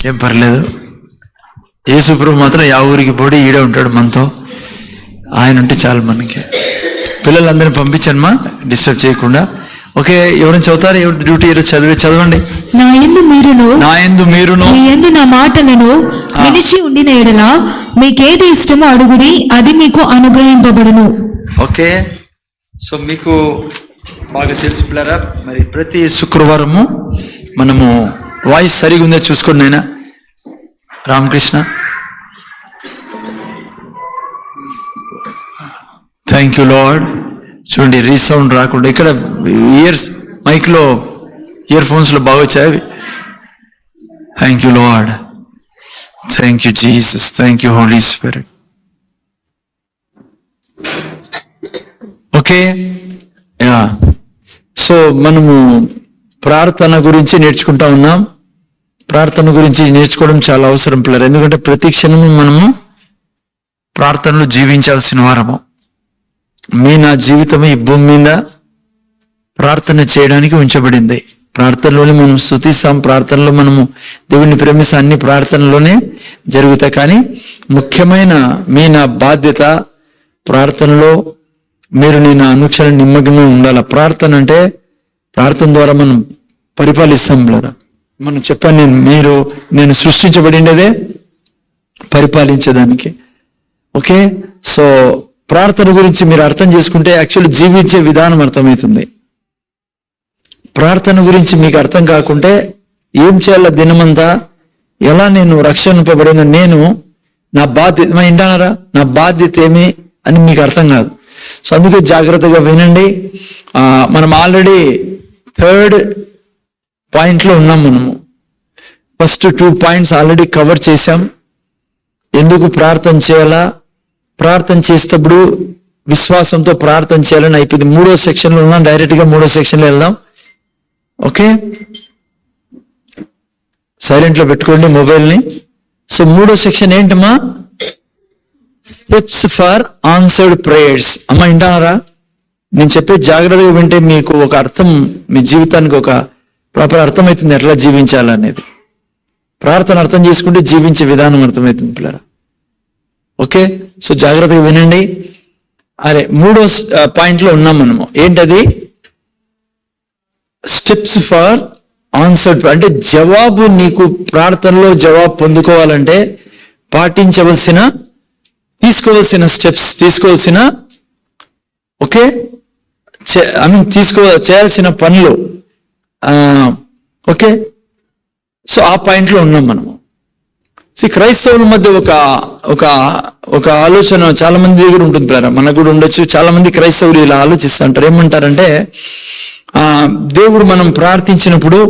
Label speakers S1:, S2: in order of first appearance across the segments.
S1: ఏం పర్లేదు. యేసుప్రభు మాత్రం యా ఊరికి పోడి ఈడే ఉంటాడు మనతో. ఆయన ఉంటే చాలు మనకి. పిల్లలందరినీ పంపించమ్మా, డిస్టర్బ్ చేయకుండా. ఓకే, ఎవరైనా చదువుతారు? ఎవరి డ్యూటీ చదవండి.
S2: నా యందు మీరును మీ యందు నా మాటలను నిలిచి ఉండిన ఎడల మీకేది ఇష్టమో అడుగుడి, అది మీకు అనుగ్రహింపబడును.
S1: ఓకే, సో మీకు బాగా తెలుసు పిల్లరా. మరి ప్రతి శుక్రవారము మనము వాయిస్ సరిగా ఉందో చూసుకోండి. నాయన రామకృష్ణ, థ్యాంక్ యూ లార్డ్. చూడండి, రీసౌండ్ రాకుండా. ఇక్కడ మైక్లో ఇయర్ ఫోన్స్లో బాగా వచ్చాయి. Thank you lord, thank you Jesus, thank you holy spirit. Okay, so మనము ప్రార్థన గురించి నేర్చుకుంటా ఉన్నాం. ప్రార్థన గురించి నేర్చుకోవడం చాలా అవసరం పిల్లలు. ఎందుకంటే ప్రతి క్షణము మనము ప్రార్థనలు జీవించాల్సిన వారము. నా జీవితం ఈ భూమి మీద ప్రార్థన చేయడానికి ఉంచబడింది. ప్రార్థనలోనే మనం స్తుతిస్తాం, ప్రార్థనలో మనము దేవుడిని ప్రేమిస్తాం. అన్ని ప్రార్థనలోనే జరుగుతాయి. కానీ ముఖ్యమైన నా బాధ్యత ప్రార్థనలో మీరు నేను అనుక్షణం నిమగ్నమై ఉండాలి. ప్రార్థన అంటే ప్రార్థన ద్వారా మనం పరిపాలిస్తాం లేదా. మనం చెప్పాను, నేను సృష్టించబడినదే పరిపాలించేదానికి. ఓకే, సో ప్రార్థన గురించి మీరు అర్థం చేసుకుంటే యాక్చువల్లీ జీవించే విధానం అర్థమవుతుంది. ప్రార్థన గురించి మీకు అర్థం కాకుంటే ఏం చేయాలో దినమంతా, ఎలా నేను రక్షింపబడిన నా బాధ్యత వింటానారా, నా బాధ్యత ఏమి అని మీకు అర్థం కాదు. సో అందుకే జాగ్రత్తగా వినండి. మనం ఆల్రెడీ 3rd పాయింట్లో ఉన్నాం. మనము ఫస్ట్ 2 పాయింట్స్ ఆల్రెడీ కవర్ చేశాం. ఎందుకు ప్రార్థన చేయాలా, ప్రార్థన చేసేటప్పుడు విశ్వాసంతో ప్రార్థన చేయాలని అయిపోయింది. 3వ సెక్షన్లో ఉన్నాం. డైరెక్ట్గా 3వ సెక్షన్లో వెళ్దాం. ఓకే, సైలెంట్లో పెట్టుకోండి మొబైల్ని. సో 3వ సెక్షన్ ఏంటమ్మా? Steps for answered prayers. అమ్మ వింటారా? నేను చెప్పే జాగ్రత్తగా వింటే మీకు ఒక అర్థం, మీ జీవితానికి ఒక ప్రాపర్ అర్థమవుతుంది ఎట్లా జీవించాలనేది. ప్రార్థన అర్థం చేసుకుంటే జీవించే విధానం అర్థమవుతుంది పిల్లరా. ఓకే, సో జాగ్రత్తగా వినండి. 3వ పాయింట్లో ఉన్నాం మనము. ఏంటది? Steps for answered. అంటే జవాబు, నీకు ప్రార్థనలో జవాబు పొందుకోవాలంటే తీసుకోవాల్సిన స్టెప్స్, ఓకే, చేయాల్సిన పనులు. ఓకే, సో ఆ పాయింట్లో ఉన్నాం మనము. క్రైస్తవుల మధ్య ఒక ఆలోచన చాలా మంది దగ్గర ఉంటుంది పిల్లరా, మనకు కూడా ఉండొచ్చు. చాలా మంది క్రైస్తవులు ఇలా ఆలోచిస్తుంటారు. ఏమంటారంటే, దేవుడు మనం ప్రార్థించినప్పుడు,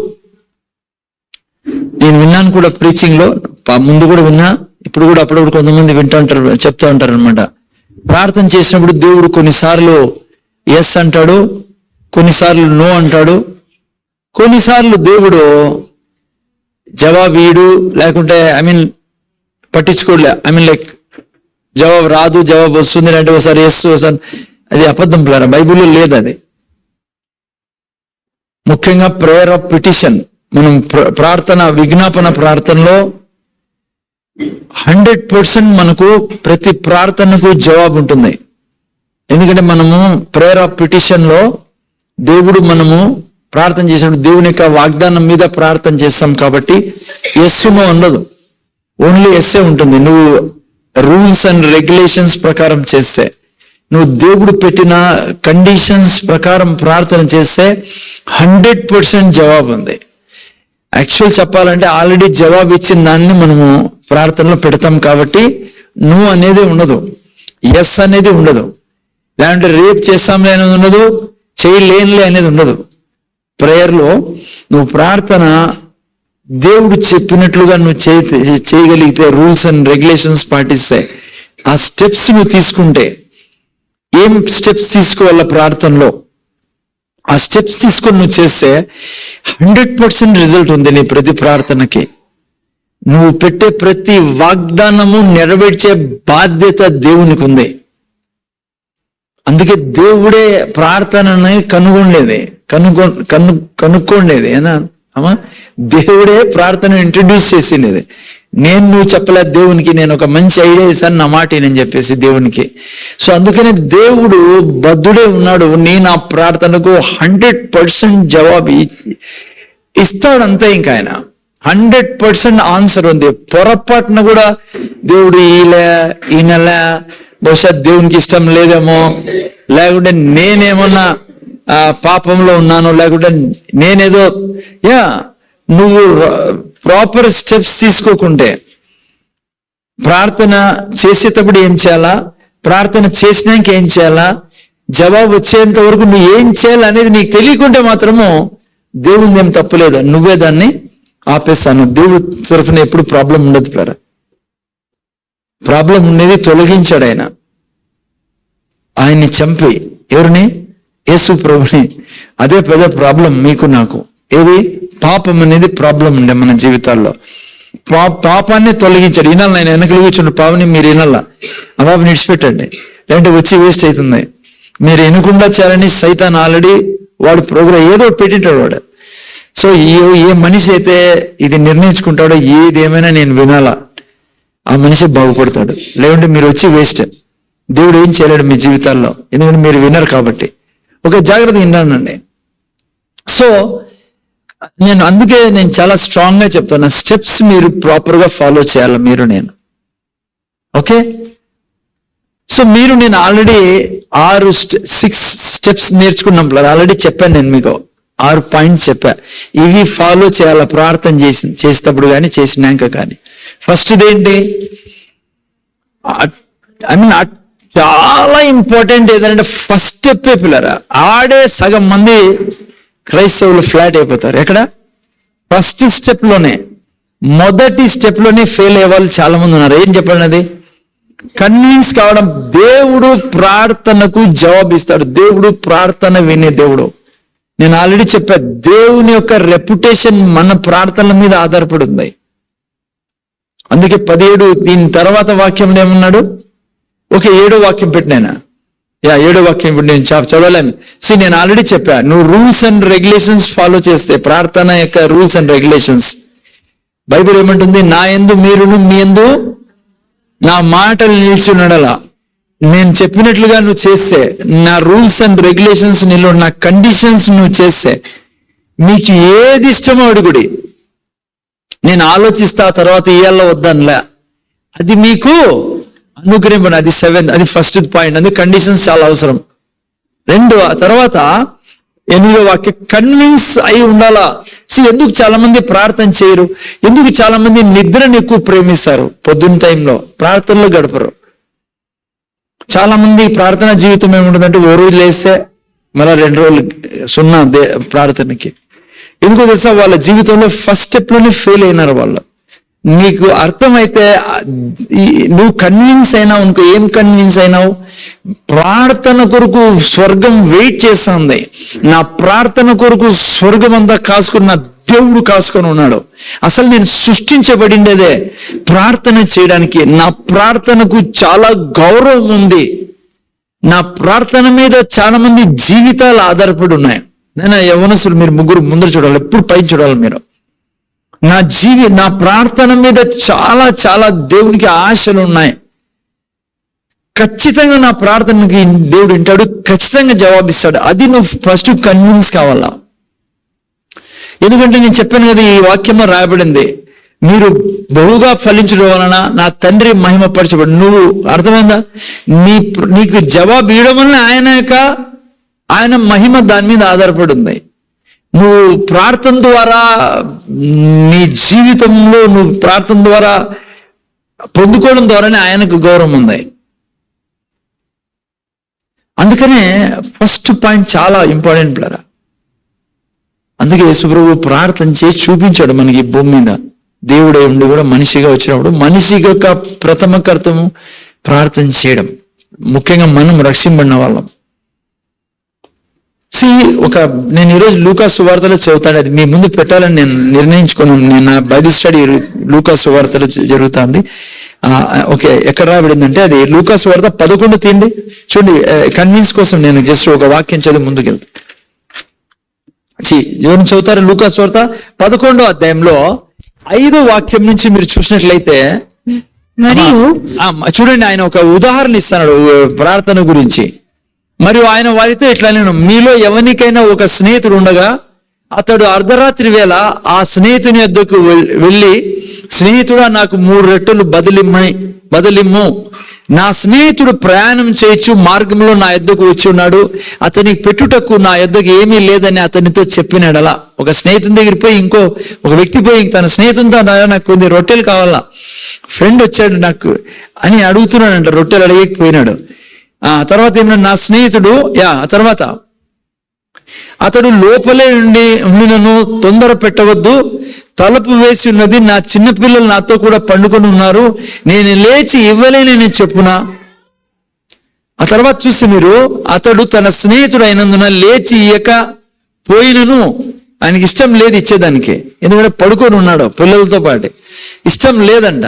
S1: నేను విన్నాను కూడా ప్రీచింగ్ లో, ముందు కూడా విన్నా, ఇప్పుడు కూడా అప్పుడప్పుడు కొంతమంది చెప్తా ఉంటారు అనమాట. ప్రార్థన చేసినప్పుడు దేవుడు కొన్నిసార్లు ఎస్ అంటాడు, కొన్నిసార్లు నో అంటాడు, కొన్నిసార్లు దేవుడు జవాబు ఇయ్యడు, లేకుంటే పట్టించుకోలే. లైక్ జవాబు రాదు, జవాబు వస్తుంది అంటే ఒకసారి ఎస్, ఒకసారి. అది అబద్ధం పిల్లరా, బైబిల్లో లేదు అది. ముఖ్యంగా ప్రేయర్ ఆఫ్ పిటిషన్, మనం ప్రార్థన, విజ్ఞాపన ప్రార్థనలో 100% మనకు ప్రతి ప్రార్థనకు జవాబు ఉంటుంది. ఎందుకంటే మనము ప్రేయర్ ఆఫ్ పిటిషన్ లో మనము ప్రార్థన చేసినప్పుడు దేవుని యొక్క వాగ్దానం మీద ప్రార్థన చేస్తాం కాబట్టి ఎస్ నో ఉండదు, ఓన్లీ ఎస్ఏ ఉంటుంది. నువ్వు రూల్స్ అండ్ రెగ్యులేషన్స్ ప్రకారం చేస్తే, నువ్వు దేవుడు పెట్టిన కండిషన్స్ ప్రకారం ప్రార్థన చేస్తే 100% జవాబు ఉంది. యాక్చువల్ చెప్పాలంటే ఆల్రెడీ జవాబు ఇచ్చిన దాన్ని మనము ప్రార్థనలో పెడతాం కాబట్టి నువ్వు అనేది ఉండదు, ఎస్ అనేది ఉండదు. లేదంటే రేపు చేస్తాంలే అనేది ఉండదు, చేయలేనులే అనేది ఉండదు. ప్రేయర్లో నువ్వు ప్రార్థన దేవుడు చెప్పినట్లుగా నువ్వు చేయగలిగితే, రూల్స్ అండ్ రెగ్యులేషన్స్ పాటిస్తే, ఆ స్టెప్స్ నువ్వు తీసుకుంటే, ఏం స్టెప్స్ తీసుకోవాల ప్రార్థనలో, ఆ స్టెప్స్ తీసుకొని నువ్వు చేస్తే 100% రిజల్ట్ ఉంది నీ ప్రతి ప్రార్థనకి. నువ్వు పెట్టే ప్రతి వాగ్దానము నెరవేర్చే బాధ్యత దేవునికి ఉంది. అందుకే దేవుడే ప్రార్థనని కనుక్కోండేది. అమ్మా, దేవుడే ప్రార్థన ఇంట్రడ్యూస్ చేసింది. నువ్వు చెప్పలేదు దేవునికి, నేను ఒక మంచి ఐడియా ఇస్తాను, నా మాట నేను చెప్పేసి దేవునికి. సో అందుకనే దేవుడు బద్ధుడే ఉన్నాడు. నేను ఆ ప్రార్థనకు 100% జవాబు ఇస్తాడు అంతే. ఇంకా ఆయన 100% ఆన్సర్ ఉంది. పొరపాటున కూడా దేవుడు ఈయనలా బహుశా దేవునికి ఇష్టం లేదేమో, లేకుంటే నేనేమన్నా పాపంలో ఉన్నాను, లేకుంటే నేనేదో నువ్వు ప్రాపర్ స్టెప్స్ తీసుకోకుంటే ప్రార్థన చేసేటప్పుడు ఏం చేయాలా, ప్రార్థన చేసినాక ఏం చేయాలా, జవాబు వచ్చేంత వరకు నువ్వు ఏం చేయాలి అనేది నీకు తెలియకుంటే మాత్రము దేవుని ఏం తప్పులేదు, నువ్వే దాన్ని ఆపేస్తాను. దేవుడు తరఫున ఎప్పుడు ప్రాబ్లం ఉండదు. ప్రాబ్లం ఉండేది తొలగించాడు ఆయన. ఆయన్ని చంపి, ఎవరిని? యేసు ప్రభుని. అదే పెద్ద ప్రాబ్లం మీకు నాకు. ఏది? పాపం అనేది ప్రాబ్లం ఉండే మన జీవితాల్లో. పాపాన్ని తొలగించాడు. వినాలి, ఆయన వెనకలు కూర్చున్న పాపని మీరు వినాలా, ఆ పాపని విడిచిపెట్టండి, లేదంటే వచ్చి వేస్ట్ అవుతుంది. మీరు వినకుండా చేయాలని సైతాన్ ఆల్రెడీ వాడు ప్రోగ్రాం ఏదో పెట్టింటాడు వాడు. సో ఏ మనిషి అయితే ఇది నిర్ణయించుకుంటాడో ఏదేమైనా నేను వినాలా, ఆ మనిషి బాగుపడతాడు. లేకుంటే మీరు వచ్చి వేస్ట్. దేవుడు ఏం చేయలేడు మీ జీవితాల్లో, ఎందుకంటే మీరు వినరు కాబట్టి. ఒక జాగ్రత్త విన్నానండి. సో అందుకే నేను చాలా స్ట్రాంగ్ గా చెప్తాను, స్టెప్స్ మీరు ప్రాపర్ గా ఫాలో చేయాలి, మీరు నేను. ఓకే, సో నేను ఆల్రెడీ 6 స్టెప్స్ నేర్చుకున్నాం. ఆల్రెడీ చెప్పాను నేను మీకు, 6 పాయింట్స్ చెప్పా. ఇవి ఫాలో చేయాలి ప్రార్థన చేసేటప్పుడు కానీ చేసినాక కానీ. ఫస్ట్ ఇదేంటి, చాలా ఇంపార్టెంట్ ఏదంటే ఫస్ట్ స్టెప్ పిల్లరా. ఆడే సగం మంది క్రైస్తవులు ఫ్లాట్ అయిపోతారు. ఎక్కడ? ఫస్ట్ స్టెప్ లోనే, మొదటి స్టెప్ లోనే ఫెయిల్ అయ్యే వాళ్ళు చాలా మంది ఉన్నారు. ఏం చెప్పండి అది? కన్విన్స్ కావడం. దేవుడు ప్రార్థనకు జవాబిస్తాడు. దేవుడు ప్రార్థన వినే దేవుడు. నేను ఆల్రెడీ చెప్పా, దేవుని యొక్క రెప్యుటేషన్ మన ప్రార్థనల మీద ఆధారపడి ఉంది. అందుకే 17 దీని తర్వాత వాక్యంలో ఏమన్నాడు? ఓకే, 7వ వాక్యం పెట్టినాయన. 7వ వాక్యం ఇప్పుడు నేను చదవలేను. నేను ఆల్రెడీ చెప్పా, నువ్వు రూల్స్ అండ్ రెగ్యులేషన్స్ ఫాలో చేస్తే, ప్రార్థన యొక్క రూల్స్ అండ్ రెగ్యులేషన్స్, బైబిల్ ఏమంటుంది? నా యందు మీరును మీ యందు నా మాటలు నిలిచి ఉండలా. నేను చెప్పినట్లుగా నువ్వు చేస్తే, నా రూల్స్ అండ్ రెగ్యులేషన్స్ నీలో, నా కండిషన్స్ నువ్వు చేస్తే, మీకు ఏది ఇష్టమో అడుగుడి, నేను ఆలోచిస్తా తర్వాత ఇయ్యాలో వద్దనిలే, అది మీకు అనుగ్రహింపను. అది 7th, అది ఫస్ట్ పాయింట్. అది కండిషన్స్ చాలా అవసరం. 2 తర్వాత 8వ వాక్యం, కన్విన్స్ అయి ఉండాలా. ఎందుకు చాలా మంది ప్రార్థన చేయరు? ఎందుకు చాలా మంది నిద్రను ఎక్కువ ప్రేమిస్తారు? పొద్దున్న టైంలో ప్రార్థనలో గడపరు. చాలా మంది ప్రార్థన జీవితం ఏముంటుందంటే, ఓ రోజు లేస్తే మళ్ళీ 2 రోజులు సున్నా ప్రార్థనకి. ఎందుకో తెలుసా? వాళ్ళ జీవితంలో ఫస్ట్ స్టెప్ లోనే ఫెయిల్ అయినారు వాళ్ళు. నీకు అర్థమైతే నువ్వు కన్విన్స్ అయినావు. ఇంకో ఏం కన్విన్స్ అయినావు? ప్రార్థన కొరకు స్వర్గం వెయిట్ చేస్తుంది. నా ప్రార్థన కొరకు స్వర్గం అంతా కాసుకుని, నా దేవుడు కాసుకొని ఉన్నాడు. అసలు నేను సృష్టించబడిండేదే ప్రార్థన చేయడానికి. నా ప్రార్థనకు చాలా గౌరవం ఉంది. నా ప్రార్థన మీద చాలా మంది జీవితాలు ఆధారపడి ఉన్నాయి. నేను యవ్వనస్తులు, మీరు ముగ్గురు ముందర చూడాలి, ఎప్పుడు పైకి చూడాలి మీరు. నా ప్రార్థన మీద చాలా చాలా దేవునికి ఆశలు ఉన్నాయి. ఖచ్చితంగా నా ప్రార్థనకి దేవుడు వింటాడు, ఖచ్చితంగా జవాబిస్తాడు. అది నువ్వు ఫస్ట్ కన్విన్స్ కావాలా. ఎందుకంటే నేను చెప్పాను కదా, ఈ వాక్యంలో రాయబడింది, మీరు బహుగా ఫలించడం వలన నా తండ్రి మహిమపరచబడు. నువ్వు అర్థమైందా? నీకు జవాబు ఇవ్వడం వల్ల ఆయన మహిమ దాని మీద ఆధారపడి ఉంది. నువ్వు ప్రార్థన ద్వారా, నీ జీవితంలో నువ్వు ప్రార్థన ద్వారా పొందుకోవడం ద్వారానే ఆయనకు గౌరవం ఉంది. అందుకనే ఫస్ట్ పాయింట్ చాలా ఇంపార్టెంట్ పిల్లరా. అందుకే యేసుప్రభు ప్రార్థన చేసి చూపించాడు మనకి భూమి మీద. దేవుడే ఉండి కూడా మనిషిగా వచ్చినప్పుడు మనిషి యొక్క ప్రథమ కర్తవ్యం ప్రార్థన చేయడం. ముఖ్యంగా మనం రక్షింపడిన వాళ్ళం. నేను ఈరోజు లూకా సువార్తలో చదువుతాను, అది మీ ముందు పెట్టాలని నేను నిర్ణయించుకున్నాను. నేను నా బైబిల్ స్టడీ లూకా సువార్తలో జరుగుతుంది. ఓకే, ఎక్కడ రాబడిందంటే అది లూకా సువార్త 11 తీయండి. చూడండి, కన్విన్స్ కోసం నేను జస్ట్ ఒక వాక్యం చదివి ముందుకెళ్తాను. ఎవరిని చదువుతారు? లూకా సువార్త 11వ అధ్యాయంలో 5వ వాక్యం నుంచి మీరు చూసినట్లయితే
S2: మరియు
S1: చూడండి, ఆయన ఒక ఉదాహరణ ఇస్తున్నాడు ప్రార్థన గురించి. మరియు ఆయన వారితో ఇట్లా నేను, మీలో ఎవరికైనా ఒక స్నేహితుడు ఉండగా అతడు అర్ధరాత్రి వేళ ఆ స్నేహితుని వద్దకు వెళ్ళి, స్నేహితుడా నాకు 3 రొట్టెలు బదిలిమ్ము, నా స్నేహితుడు ప్రయాణం చేయొచ్చు మార్గంలో నా యొద్దకు వచ్చి ఉన్నాడు, అతనికి పెట్టుటకు నా యొద్దకు ఏమీ లేదని అతనితో చెప్పినాడు. అలా ఒక స్నేహితుని దగ్గర పోయి ఒక వ్యక్తి పోయి తన స్నేహితునితో నాకు కొన్ని రొట్టెలు కావాలా, ఫ్రెండ్ వచ్చాడు నాకు అని అడుగుతున్నాడంట, రొట్టెలు అడిగకపోయినాడు. తర్వాత ఏమన్నా నా స్నేహితుడు తర్వాత అతడు లోపలే ఉండినను తొందర పెట్టవద్దు, తలుపు వేసి ఉన్నది, నా చిన్నపిల్లలు నాతో కూడా పండుకొని ఉన్నారు, నేను లేచి ఇవ్వలేనని చెప్పునా. ఆ తర్వాత చూస్తే మీరు, అతడు తన స్నేహితుడు అయినందున లేచి ఇయ్యక పోయినను, ఆయనకి ఇష్టం లేదు ఇచ్చేదానికి, ఎందుకంటే పడుకొని ఉన్నాడు పిల్లలతో పాటు, ఇష్టం లేదంట.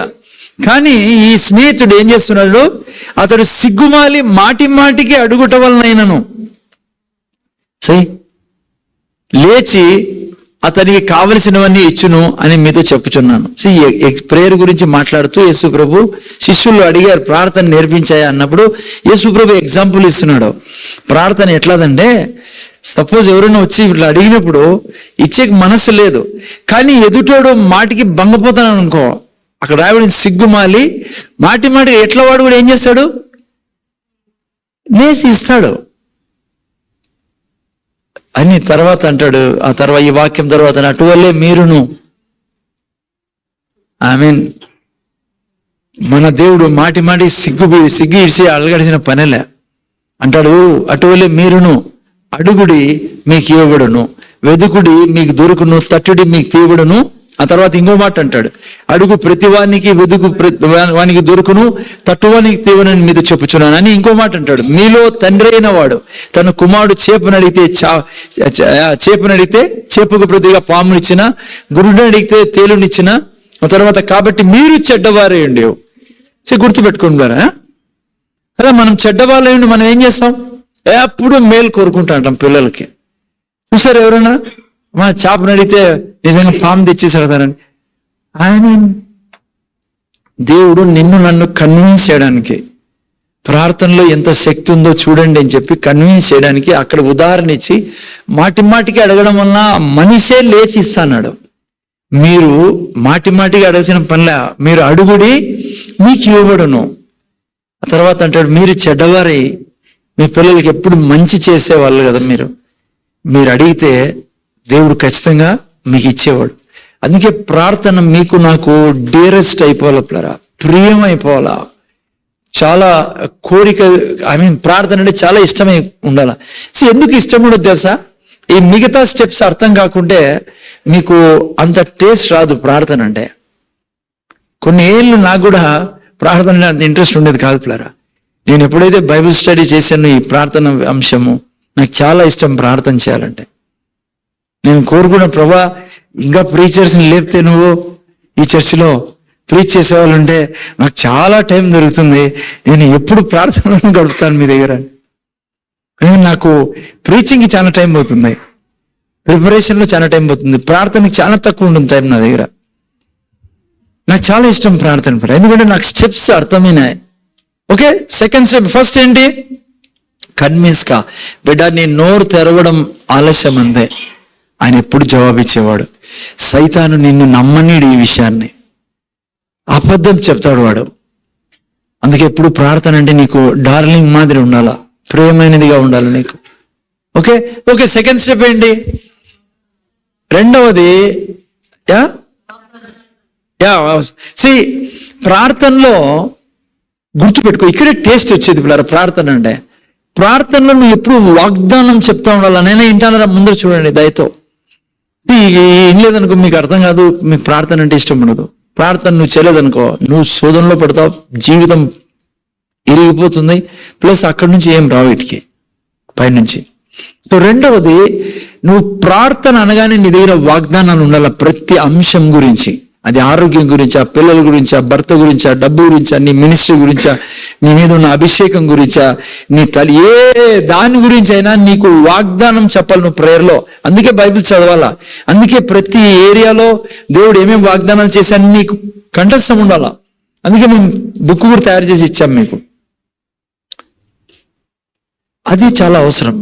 S1: కానీ ఈ స్నేహితుడు ఏం చేస్తున్నాడు, అతడు సిగ్గుమాలి మాటి మాటికి అడుగుట వలనైనను లేచి అతనికి కావలసినవన్నీ ఇచ్చును అని మీతో చెప్పుచున్నాను. ప్రేయర్ గురించి మాట్లాడుతూ యేసు ప్రభు శిష్యులు అడిగారు, ప్రార్థన నేర్పించాయా అన్నప్పుడు యేసు ప్రభు ఎగ్జాంపుల్ ఇస్తున్నాడు. ప్రార్థన ఎట్లాదంటే, సపోజ్ ఎవరైనా వచ్చి ఇట్లా అడిగినప్పుడు ఇచ్చే మనసు లేదు, కానీ ఎదుటోడు మాటికి భంగపోతాను అనుకో, అక్కడ రాయబడిన సిగ్గుమాలి మాటి ఎట్లా వాడు కూడా ఏం చేస్తాడు, లేచి ఇస్తాడు అని. తర్వాత అంటాడు, ఆ తర్వాత ఈ వాక్యం తర్వాత, అటువల్లే మీరును, మన దేవుడు మాటి సిగ్గు ఇడిచి అలగడిచిన పనిలే అంటాడు. అటువల్లే మీరును అడుగుడి మీకు ఇవ్వబడును, వెదుకుడి మీకు దొరుకును, తట్టుడి మీకు తీయబడును. ఆ తర్వాత ఇంకో మాట అంటాడు, అడుగు ప్రతివానికి, వెదుకు వానికి దొరుకును, తట్టువానికి తీవనని మీద చెప్పుచున్నాను అని ఇంకో మాట అంటాడు. మీలో తండ్రి అయిన వాడు తన కుమారుడు చేపనడిగితే చేపకు ప్రతిగా పామునిచ్చిన, గురుడిని అడిగితే తేలునిచ్చిన. ఆ తర్వాత కాబట్టి మీరు చెడ్డవారే ఉండేవు. గుర్తుపెట్టుకోండి గారా, అలా మనం చెడ్డవాళ్ళండి మనం ఏం చేస్తాం, ఎప్పుడు మేలు కోరుకుంటా అంటాం పిల్లలకి. చూసారు ఎవరైనా మన చేపను అడిగితే నిజంగా పాము తెచ్చేసాడతారని. దేవుడు నన్ను కన్విన్స్ చేయడానికి, ప్రార్థనలో ఎంత శక్తి ఉందో చూడండి అని చెప్పి కన్విన్స్ చేయడానికి అక్కడ ఉదాహరణ ఇచ్చి మాటికి అడగడం వల్ల మనిషే లేచి ఇస్తాడు. మీరు మాటికి అడగాల్సిన పనిలే, మీరు అడుగుడి మీకు ఇవ్వబడును. ఆ తర్వాత అంటాడు, మీరు చెడ్డవారై మీ పిల్లలకి ఎప్పుడు మంచి చేసేవాళ్ళు కదా, మీరు అడిగితే దేవుడు ఖచ్చితంగా మీకు ఇచ్చేవాడు. అందుకే ప్రార్థన మీకు నాకు డియరెస్ట్ అయిపోవాలా, ప్రియం అయిపోవాలా, చాలా కోరిక. ప్రార్థన అంటే చాలా ఇష్టమై ఉండాలా. ఎందుకు ఇష్టం ఉండదు తెలుసా, ఈ మిగతా స్టెప్స్ అర్థం కాకుంటే మీకు అంత టేస్ట్ రాదు ప్రార్థన అంటే. కొన్ని ఏళ్ళు నాకు కూడా ప్రార్థన అంత ఇంట్రెస్ట్ ఉండేది కాదు పిల్లరా. నేను ఎప్పుడైతే బైబిల్ స్టడీ చేశాను ఈ ప్రార్థన అంశము, నాకు చాలా ఇష్టం ప్రార్థన చేయాలంటే. నేను కోరుకున్న, ప్రభా ఇంకా ప్రీచర్స్ని లేపితే నువ్వు ఈ చర్చిలో ప్రీచ్ చేసేవాళ్ళు ఉంటే నాకు చాలా టైం దొరుకుతుంది, నేను ఎప్పుడు ప్రార్థనలను గడుపుతాను మీ దగ్గర. నాకు ప్రీచింగ్కి చాలా టైం పోతుంది, ప్రిపరేషన్లో చాలా టైం పోతుంది, ప్రార్థనకి చాలా తక్కువ ఉంటుంది టైం నా దగ్గర. నాకు చాలా ఇష్టం ప్రార్థన, ఎందుకంటే నాకు స్టెప్స్ అర్థమైనాయి. Okay, second step. ఫస్ట్ ఏంటి, కన్విన్స్ కా, బిడ్డ నీ నోరు తెరవడం ఆలస్యం అంతే, ఆయన ఎప్పుడు జవాబిచ్చేవాడు. సైతాను నిన్ను నమ్మనీడు, ఈ విషయాన్ని అబద్ధం చెప్తాడు వాడు. అందుకే ఎప్పుడు ప్రార్థన అంటే నీకు డార్లింగ్ మాదిరి ఉండాలా, ప్రియమైనదిగా ఉండాలి నీకు. ఓకే సెకండ్ స్టెప్ ఏంటి, రెండవది ప్రార్థనలో గుర్తుపెట్టుకో, ఇక్కడే టేస్ట్ వచ్చేది పిల్లలు. ప్రార్థన అంటే, ప్రార్థనలో నువ్వు ఎప్పుడు వాగ్దానం చెప్తా ఉండాలా. నేనే వింటానరా, ముందర చూడండి దయతో. ఏం లేదనుకో, మీకు అర్థం కాదు, మీకు ప్రార్థన అంటే ఇష్టం ఉండదు, ప్రార్థన నువ్వు చేయలేదనుకో, నువ్వు శోధనలో పడతావు, జీవితం ఇరిగిపోతుంది, ప్లస్ అక్కడి నుంచి ఏం రావు వీటికి పైనుంచి. సో రెండవది, నువ్వు ప్రార్థన అనగానే నీ దగ్గర వాగ్దానాలు ఉండాలి ప్రతి అంశం గురించి. అది ఆరోగ్యం గురించా, పిల్లల గురించా, భర్త గురించా, డబ్బు గురించా, నీ మినిస్ట్రీ గురించా, నీ మీద ఉన్న అభిషేకం గురించా, నీ తల్లి ఏ దాని గురించి అయినా నీకు వాగ్దానం చెప్పాలి నువ్వు ప్రేయర్లో. అందుకే బైబిల్ చదవాలా. అందుకే ప్రతి ఏరియాలో దేవుడు ఏమేమి వాగ్దానాలు చేశాను నీకు కంఠస్థం ఉండాలా. అందుకే మేము బుక్ కూడా తయారు చేసి ఇచ్చాం మీకు. అది చాలా అవసరం.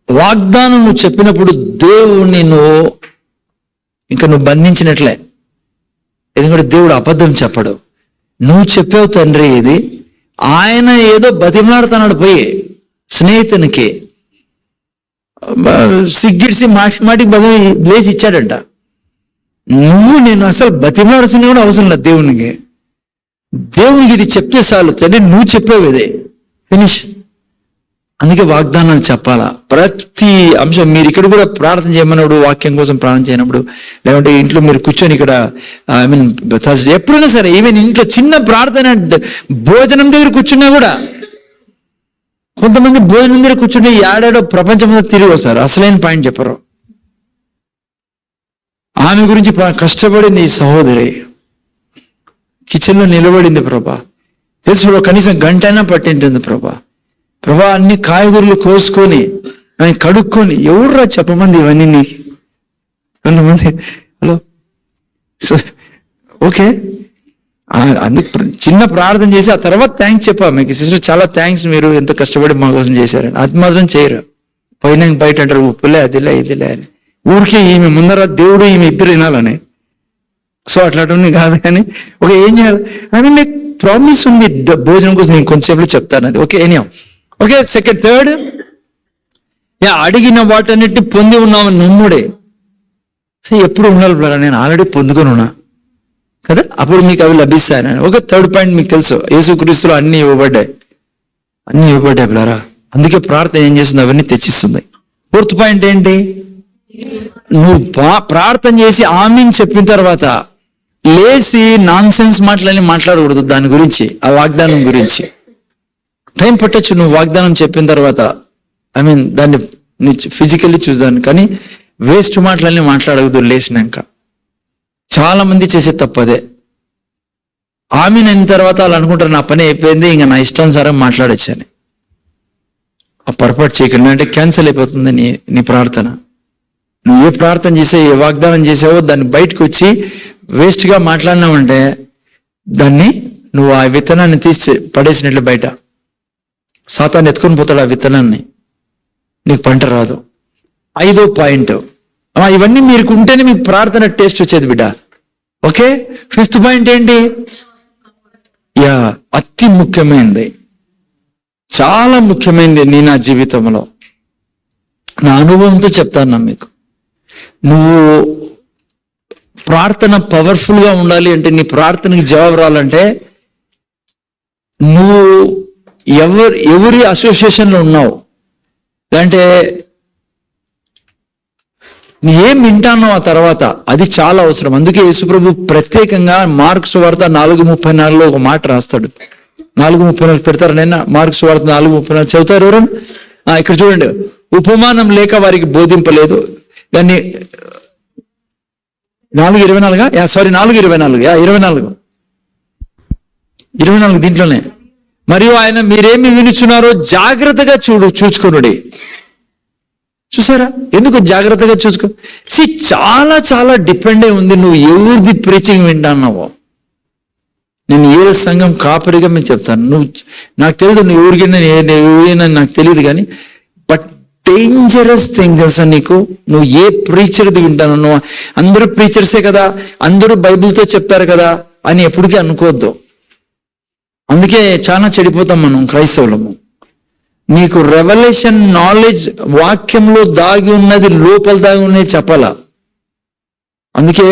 S1: వాగ్దానం నువ్వు చెప్పినప్పుడు దేవుణ్ణి నువ్వు బంధించినట్లే. ఎందుకంటే దేవుడు అబద్ధం చెప్పడు. నువ్వు చెప్పావు తండ్రి ఇది, ఆయన ఏదో బతిమలాడుతున్నాడు పోయి స్నేహితునికి సిగ్గిడిసి మాటికి బదిలీ లేచి ఇచ్చాడంట. నేను అసలు బతిమలాడాల్సింది కూడా అవసరం లేదు దేవునికి ఇది చెప్తే చాలు తండ్రి, నువ్వు చెప్పావు ఇదే ఫినిష్. అందుకే వాగ్దానాలు చెప్పాలా. ప్రతి అంశం మీరు ఇక్కడ కూడా ప్రార్థన చేయమన్నప్పుడు, వాక్యం కోసం ప్రార్థన చేయనప్పుడు, లేకుంటే ఇంట్లో మీరు కూర్చొని ఇక్కడ థర్స్డే ఎప్పుడైనా సరే, ఈవెన్ ఇంట్లో చిన్న ప్రార్థన భోజనం దగ్గర కూర్చున్నా కూడా, కొంతమంది భోజనం దగ్గర కూర్చుంటే ఏడాడో ప్రపంచం మీద తిరిగి వస్తారు, అసలైన పాయింట్ చెప్పరు. ఆమె గురించి కష్టపడింది ఈ సహోదరి, కిచెన్లో నిలబడింది ప్రభా, తెలుసు కనీసం గంట అయినా పట్టింటుంది ప్రభా. అన్ని కాయగూరలు కోసుకొని ఆయన కడుక్కొని, ఎవర్రా చెప్పమంది ఇవన్నీ నీకు? కొంతమంది హలో ఓకే అందుకు చిన్న ప్రార్థన చేసి ఆ తర్వాత థ్యాంక్స్ చెప్పా మీకు, సిస్టర్ చాలా థ్యాంక్స్, మీరు ఎంతో కష్టపడి మా కోసం చేశారని. అది మాత్రం చేయరు. బయట అంటారు ఉప్పులే అదిలే ఇదిలే అని. ఊరికే ఈమె ముందర దేవుడు ఈమె ఇద్దరు వినాలని. సో అట్లాంటి కాదు కానీ ఏం చేయాలి లైక్ ప్రామిస్ ఉంది భోజనం కోసం. నేను కొంచెంసేపు చెప్తాను అది. ఓకే సెకండ్ థర్డ్, అడిగిన వాటన్నిటిని పొంది ఉన్నాము నమ్ముడే. సో ఎప్పుడు ఉండాలి బ్రదర్, నేను ఆల్రెడీ పొందుకొని ఉన్నా కదా, అప్పుడు మీకు అవి లభిస్తాయని. థర్డ్ పాయింట్ మీకు తెలుసు, యేసుక్రీస్తులో అన్ని ఇవ్వబడ్డాయి బ్రదరా. అందుకే ప్రార్థన ఏం చేస్తుంది, అవన్నీ తెచ్చిస్తుంది. ఫోర్త్ పాయింట్ ఏంటి, నువ్వు ప్రార్థన చేసి ఆమీన్ చెప్పిన తర్వాత లేచి నాన్ సెన్స్ మాటలని మాట్లాడకూడదు దాని గురించి, ఆ వాగ్దానం గురించి. టైం పట్టొచ్చు నువ్వు వాగ్దానం చెప్పిన తర్వాత, దాన్ని ఫిజికల్లీ చూసాను, కానీ వేస్ట్ మాటలన్నీ మాట్లాడకూడదు లేచినాక. చాలా మంది చేసే తప్పదే. ఆమీన్ అయిన తర్వాత వాళ్ళు అనుకుంటారు నా పని అయిపోయింది, ఇంకా నా ఇష్టానుసారం మాట్లాడొచ్చని. ఆ పొరపాటు చేయకండి, అంటే క్యాన్సిల్ అయిపోతుంది నీ ప్రార్థన. నువ్వు ఏ ప్రార్థన చేసావు, ఏ వాగ్దానం చేసావో దాన్ని బయటకు వచ్చి వేస్ట్గా మాట్లాడినావంటే దాన్ని నువ్వు ఆ విత్తనాన్ని తీసి పడేసినట్లు బయట సాతాను ఎత్తుకొని పోతాడు ఆ విత్తనాన్ని, నీకు పంట రాదు. 5వ పాయింట్, ఇవన్నీ మీకు ఉంటేనే మీకు ప్రార్థన టేస్ట్ వచ్చేది బిడ్డ. ఓకే 5th పాయింట్ ఏంటి, అతి ముఖ్యమైనది, చాలా ముఖ్యమైనది నా జీవితంలో, నా అనుభవంతో చెప్తాను మీకు. నువ్వు ప్రార్థన పవర్ఫుల్ గా ఉండాలి అంటే, నీ ప్రార్థనకి జవాబు రావాలంటే, నువ్వు ఎవరి అసోసియేషన్లో ఉన్నావు, అంటే ఏం వింటానో ఆ తర్వాత, అది చాలా అవసరం. అందుకే యేసుప్రభు ప్రత్యేకంగా మార్కు సువార్త 4:34 ఒక మాట రాస్తాడు. 4:34 పెడతారు. నేను మార్కు సువార్త 4:34 చదువుతారు ఎవరు? ఇక్కడ చూడండి, ఉపమానం లేక వారికి బోధింపలేదు. దాన్ని 4:24 దీంట్లోనే. మరియు ఆయన మీరేమి వినుచున్నారో జాగ్రత్తగా చూచుకొనుడి. చూసారా, ఎందుకు జాగ్రత్తగా చూసుకో? చాలా చాలా డిపెండ్ అయి ఉంది నువ్వు ఎవరిది ప్రీచింగ్ వింటాన్నావో. నేను ఏ సంఘం కాపరిగా మీకు చెప్తాను, నాకు తెలియదు నువ్వు ఎవరికైనా నాకు తెలియదు, కానీ బట్ డేంజరస్ థింగ్ తెలుసా నీకు, నువ్వు ఏ ప్రీచర్ది వింటాను. నువ్వు అందరూ ప్రీచర్సే కదా, అందరూ బైబిల్తో చెప్తారు కదా అని ఎప్పటికీ అనుకోవద్దు. అందుకే చాలా చెడిపోతాం మనం క్రైస్తవులము. నీకు రెవల్యూషన్ నాలెడ్జ్ వాక్యంలో దాగి ఉన్నది, లోపల దాగి ఉన్నది చెప్పాలా. అందుకే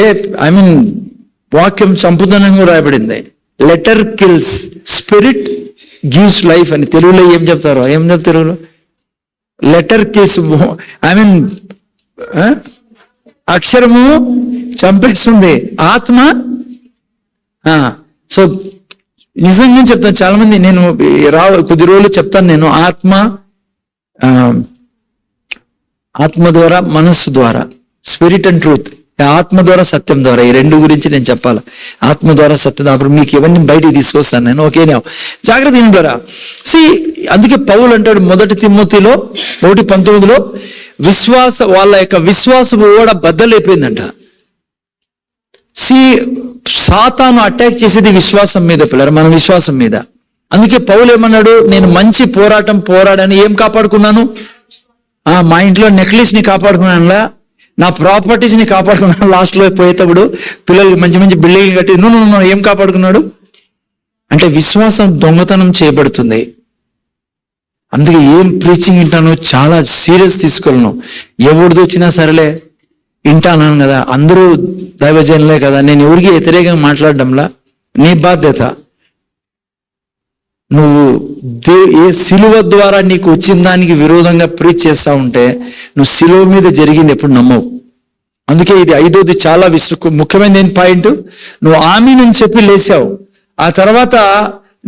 S1: వాక్యం చంపుదనంగా రాయబడింది. Letter kills, spirit gives life అని. తెలుగులో ఏం చెప్తారు తెలుగులో? లెటర్ కిల్స్, అక్షరము చంపేస్తుంది, ఆత్మ. సో నిజంగా చెప్తాను, చాలా మంది నేను కొద్ది రోజులు చెప్తాను, నేను ఆత్మ ద్వారా, మనస్సు ద్వారా, స్పిరిట్ అండ్ ట్రూత్ ఆత్మ ద్వారా సత్యం ద్వారా ఈ రెండు గురించి నేను చెప్పాలి. ఆత్మ ద్వారా సత్యం అప్పుడు మీకు ఇవన్నీ బయటికి తీసుకొస్తాను నేను. ఓకేనా? జాగ్రత్త ద్వారా అందుకే పౌలు అంటాడు 1 తిమోతిలో 1:19 వాళ్ళ యొక్క విశ్వాసం ఓడ బద్దలైపోయిందంట. సాతాను అటాక్ చేసేది విశ్వాసం మీద పిల్లలు, మన విశ్వాసం మీద. అందుకే పౌలు ఏమన్నాడు, నేను మంచి పోరాడని ఏం కాపాడుకున్నాను? మా ఇంట్లో నెక్లెస్ ని కాపాడుకున్నానులా, నా ప్రాపర్టీస్ ని కాపాడుకున్నాను. లాస్ట్ లో పోయేటప్పుడు పిల్లలు మంచి మంచి బిల్డింగ్లు కట్టి ఏం కాపాడుకున్నాడు అంటే విశ్వాసం దొంగతనం చేయబడుతుంది. అందుకే ఏం ప్రీచింగ్ వింటాను చాలా సీరియస్ తీసుకోలేను. ఎవరిది వచ్చినా సరేలే వింటాను కదా, అందరూ దైవజనులే కదా, నేను ఎవరికి వ్యతిరేకంగా మాట్లాడడంలా. నీ బాధ్యత. నువ్వు ఏ సిలువ ద్వారా నీకు వచ్చిన దానికి విరోధంగా ప్రీచ్ చేస్తా ఉంటే నువ్వు సిలువ మీద జరిగింది ఎప్పుడు నమ్మవు. అందుకే ఇది 5వది చాలా ముఖ్యమైన పాయింట్. నువ్వు ఆమీన్ అని చెప్పి లేసావు, ఆ తర్వాత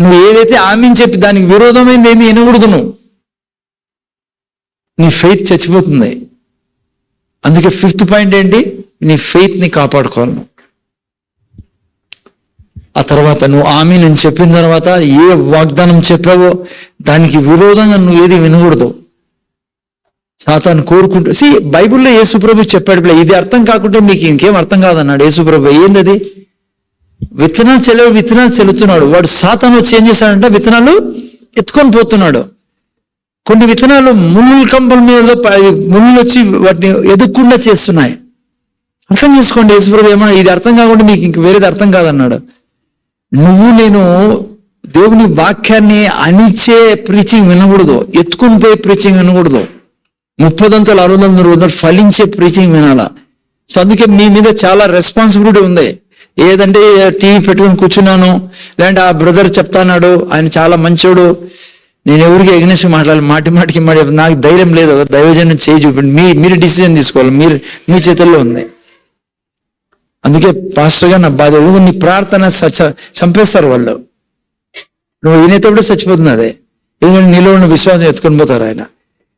S1: నువ్వు ఏదైతే ఆమీన్ చెప్పి దానికి విరోధమైంది ఏంది వినకూడదు. నీ ఫెయిత్ చచ్చిపోతుంది. అందుకే 5th పాయింట్ ఏంటి? నీ ఫెయిత్ ని కాపాడుకోవాలి. ఆ తర్వాత నువ్వు ఆమీన్ అని చెప్పిన తర్వాత ఏ వాగ్దానం చెప్పావో దానికి విరోధంగా నువ్వు ఏది వినకూడదు. సాతాను కోరుకుంటూ బైబిల్లో యేసుప్రభు చెప్పాడు, ఇది అర్థం కాకుంటే మీకు ఇంకేం అర్థం కాదన్నాడు యేసుప్రభు. ఏందది? విత్తనాలు చెల్లుతున్నాడు వాడు. సాతాను వచ్చి ఏం చేశాడంటే విత్తనాలు ఎత్తుకొని పోతున్నాడు. కొన్ని విత్తనాలు ముళ్ళు కంపల మీద ముళ్ళు వచ్చి వాటిని ఎదుక్కుండా చేస్తున్నాయి. అర్థం చేసుకోండి. యేసుప్రభు ఏమన్నా ఇది అర్థం కాకుండా మీకు ఇంక వేరేది అర్థం కాదన్నాడు. నేను దేవుని వాక్యాన్ని అనిచే ప్రీచింగ్ వినకూడదు, ఎత్తుకుని పోయి ప్రీచింగ్ వినకూడదు. 30 60 ఫలించే ప్రీచింగ్ వినాలా. అందుకే మీ మీద చాలా రెస్పాన్సిబిలిటీ ఉంది. ఏదంటే టీవీ పెట్టుకుని కూర్చున్నాను, లేదంటే ఆ బ్రదర్ చెప్తాన్నాడు ఆయన చాలా మంచోడు, నేను ఎవరికి ఎగ్నెస్ట్ మాటికి నాకు ధైర్యం లేదు, దైవజనం చేయి చూపండి. మీరు డిసిజన్ తీసుకోవాలి, మీ చేతుల్లో ఉంది. అందుకే పాస్టర్గా నా బాధ, నీ ప్రార్థన చంపేస్తారు వాళ్ళు. నువ్వు వినేటప్పుడు చచ్చిపోతుంది అదే. ఎందుకంటే నీలో ఉన్న విశ్వాసం ఎత్తుకొని పోతారు ఆయన.